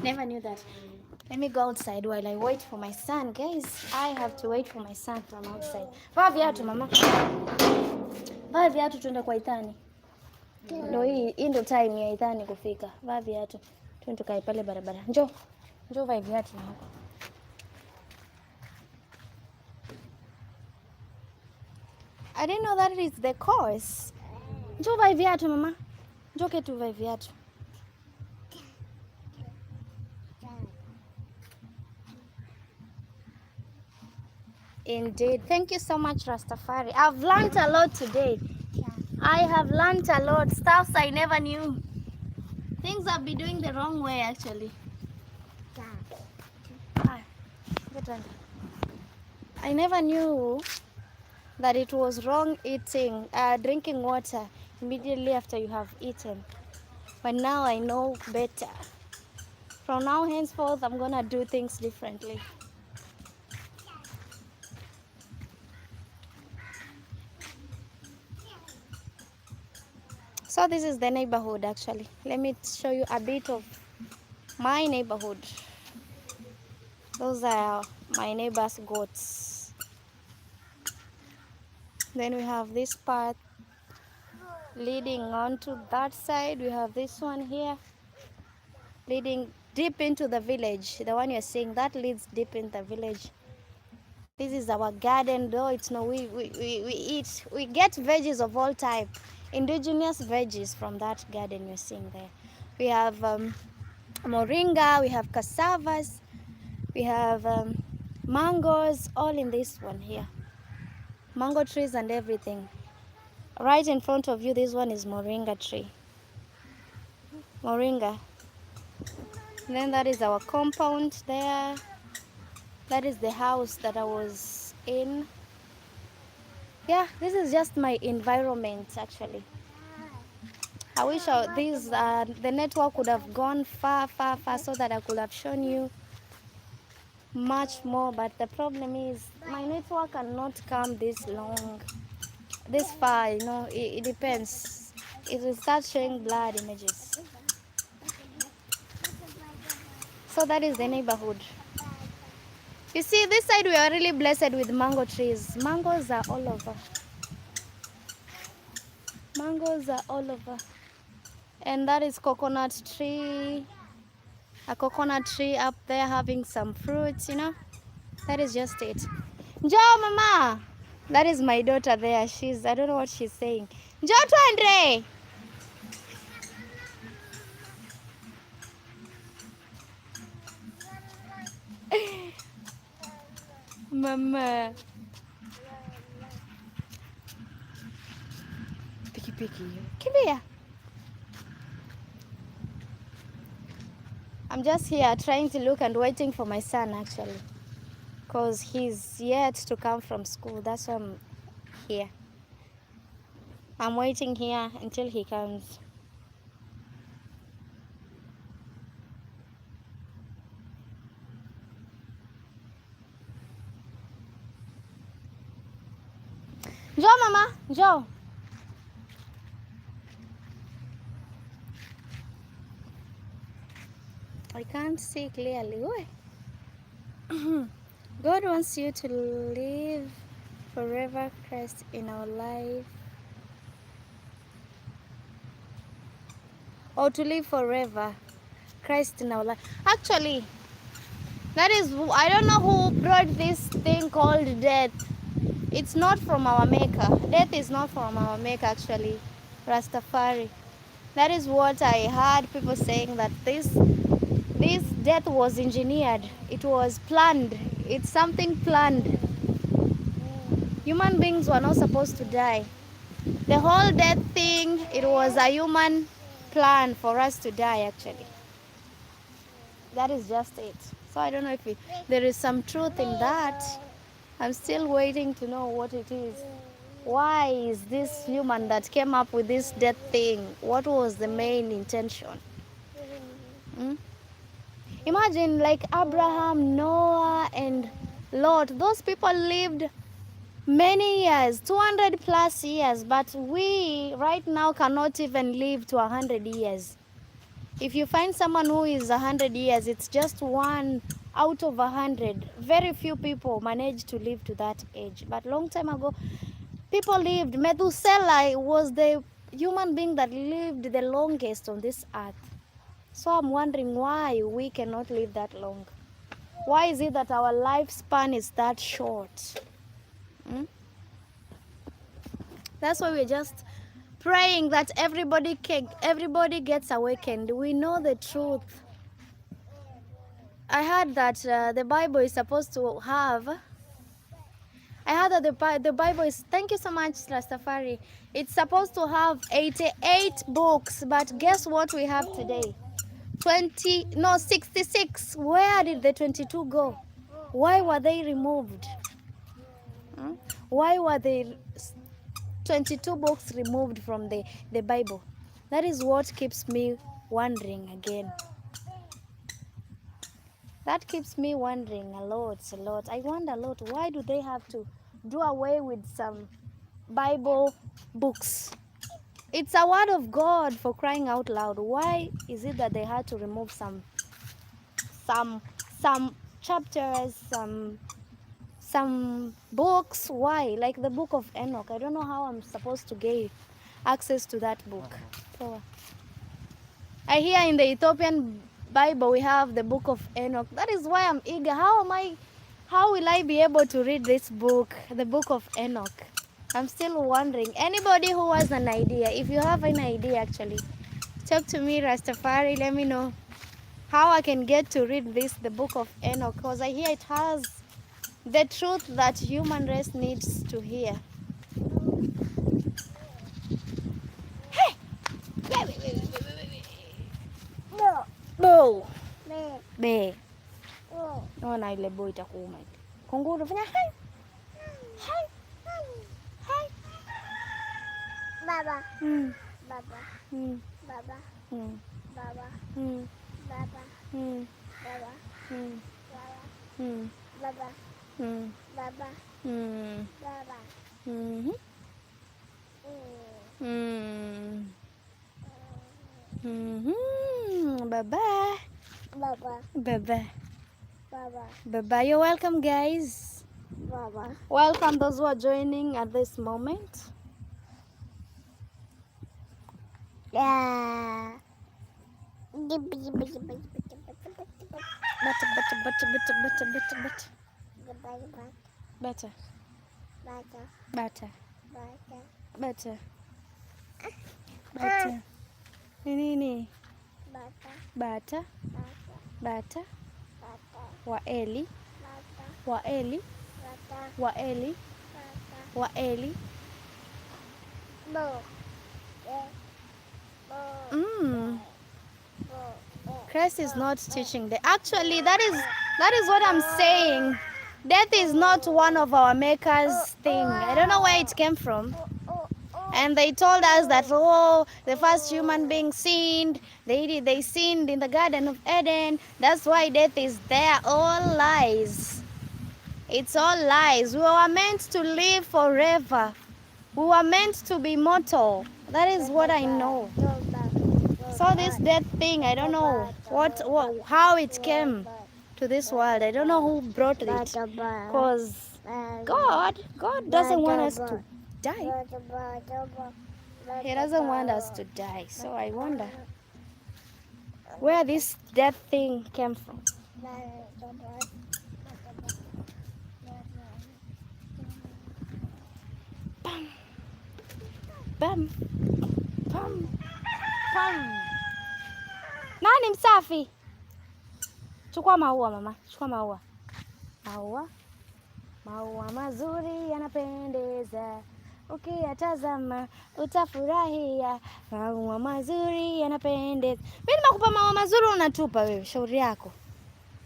Never knew that. Let me go outside while I wait for my son, guys. I have to wait for my son from outside. Vaa viatu mama. Vaa viatu tuende kwa Ithani. Ndio hii ndio time ya Ithani kufika. Vaa viatu. Tuende tukae pale barabara. Njoo. Njoo vaa viatu mama. I didn't know that is the cause. Njoo vaa viatu mama. Njoo ketu vaa viatu. Indeed. Thank you so much, Rastafari. I've learned a lot today. I have learned a lot. Stuffs I never knew. Things I've been doing the wrong way, actually. I never knew that it was wrong drinking water immediately after you have eaten. But now I know better. From now henceforth, I'm gonna do things differently. So this is the neighborhood actually. Let me show you a bit of my neighborhood. Those are my neighbor's goats. Then we have this path leading on to that side. We have this one here leading deep into the village. The one you're seeing, that leads deep in the village. This is our garden though. It's no, we get veggies of all type. Indigenous veggies from that garden you're seeing there. We have moringa, we have cassavas, we have Mangoes all in this one here. Mango trees and everything. Right in front of you, this one is moringa tree. Moringa. Then that is our compound there. That is the house that I was in. Yeah, this is just my environment actually. I wish the network would have gone far so that I could have shown you much more, but the problem is my network cannot come this far, you know. It depends. It will start showing blurred images. So that is the neighborhood. You see, this side we are really blessed with mango trees. Mangoes are all over. Mangoes are all over. And that is coconut tree. A coconut tree up there having some fruits, you know. That is just it. Njoo mama. That is my daughter there. I don't know what she's saying. Njoo twende. Mama. Piki. Come here. I'm just here trying to look and waiting for my son actually. Because he's yet to come from school. That's why I'm here. I'm waiting here until he comes. Njoo mama, njoo. I can't see clearly. God wants you to live forever Christ in our life. Or to live forever Christ in our life. Actually, that is, I don't know who brought this thing called death. It's not from our maker. Death is not from our maker actually. Rastafari. That is what I heard people saying, that this death was engineered. It was planned. It's something planned. Human beings were not supposed to die. The whole death thing, it was a human plan for us to die actually. That is just it. So I don't know if there is some truth in that. I'm still waiting to know what it is. Why is this human that came up with this death thing? What was the main intention? Imagine like Abraham, Noah, and Lot. Those people lived many years, 200 plus years, but we right now cannot even live to 100 years. If you find someone who is 100 years, it's just 1 out of 100. Very few people manage to live to that age. But long time ago, people lived. Methuselah was the human being that lived the longest on this earth. So I'm wondering why we cannot live that long. Why is it that our lifespan is that short? That's why we're just praying that everybody gets awakened. We know the truth. I heard that the Bible is supposed to have. I heard that the Bible is. Thank you so much, Rastafari. It's supposed to have 88 books, but guess what we have today? 66. Where did the 22 go? Why were they removed? Why were the 22 books removed from the Bible? That is what keeps me wondering again. That keeps me wondering a lot. I wonder a lot, why do they have to do away with some Bible books? It's a word of God, for crying out loud. Why is it that they had to remove some chapters, some books? Why? Like the book of Enoch. I don't know how I'm supposed to get access to that book. So, I hear in the Ethiopian Bible we have the book of Enoch. That is why I'm eager. How will I be able to read this book, the book of Enoch? I'm still wondering. Anybody who has an idea, if you have an idea actually, talk to me, Rastafari. Let me know how I can get to read the book of Enoch, because I hear it has the truth that human race needs to hear. Hey! Bo. Be. Naona ile bo itakuuma. Kunguru fanya hai. Hai. Hai. Baba. Baba. Baba. Baba. Baba. Baba. Baba. Baba. Baba. Bye-bye. Baba. Bye-bye. Baba. Bye-bye. You're welcome, guys. Baba. Welcome those who are joining at this moment. Yeah. Butter. Nini? Bata. Bata. Waeli. Waeli. Waeli. Waeli. Christ is not teaching. Actually, that is what I'm saying. Death is not one of our maker's thing. I don't know where it came from. And they told us that, oh, the first human being sinned. They sinned in the Garden of Eden. That's why death is there. All lies. It's all lies. We were meant to live forever. We were meant to be mortal. That is what I know. So this death thing, I don't know how it came to this world. I don't know who brought it. Because God doesn't want us to die. He doesn't want us to die. So I wonder where this death thing came from. Bam. Pam. Pam. Nani msafi? Chukua maua mama, chukua maua. Maua mazuri yanapendeza. Ukiyatazama utafurahia. Maua mazuri yanapendeza. Mimi nimekupa maua mazuri unatupa wewe, shauri yako.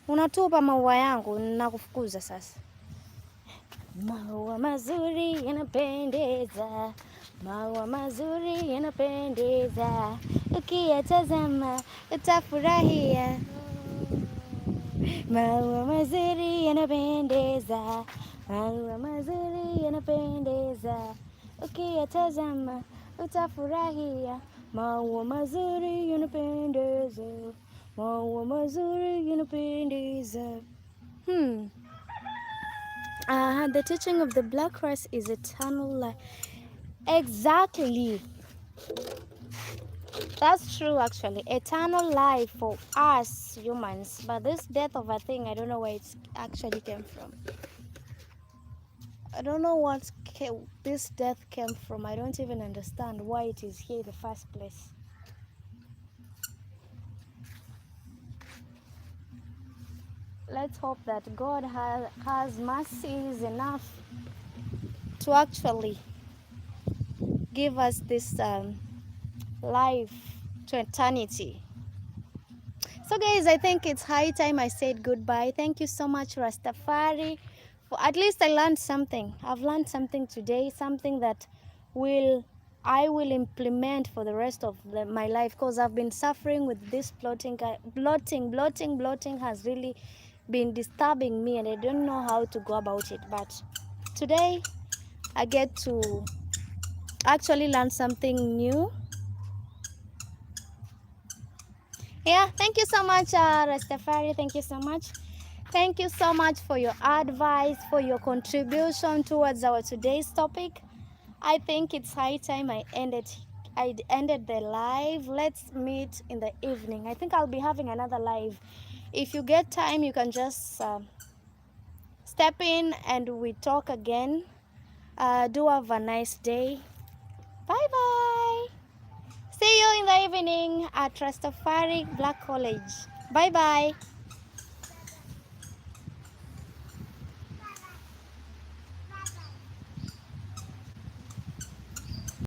Unatupa maua yangu nakufukuza sasa. Maua mazuri yanapendeza. Maua mazuri yanapendeza. Ukiyatazama utafurahia. Maua mazuri yanapendeza. Maua mazuri yanapendeza. Ukiyatazama utafurahia. Maua mazuri yanapendeza. Maua mazuri yanapendeza. The teaching of the black rice is eternal life. Exactly. That's true actually. Eternal life for us humans. But this death of a thing, I don't know where it actually came from. I don't know what this death came from. I don't even understand why it is here in the first place. Let's hope that God has mercies enough to actually give us this life to eternity. So guys, I think it's high time I said goodbye. Thank you so much, Rastafari. For at least I learned something. I've learned something today, something that I will implement for the rest of my life, because I've been suffering with this bloating has really been disturbing me, and I don't know how to go about it. But today I get to actually learn something new. Yeah, thank you so much, Rastafari. Thank you so much. Thank you so much for your advice, for your contribution towards our today's topic. I think it's high time I ended the live. Let's meet in the evening. I think I'll be having another live. If you get time, you can just step in and we talk again. Do have a nice day. Bye bye. See you in the evening at Rastafari Black College. Bye bye.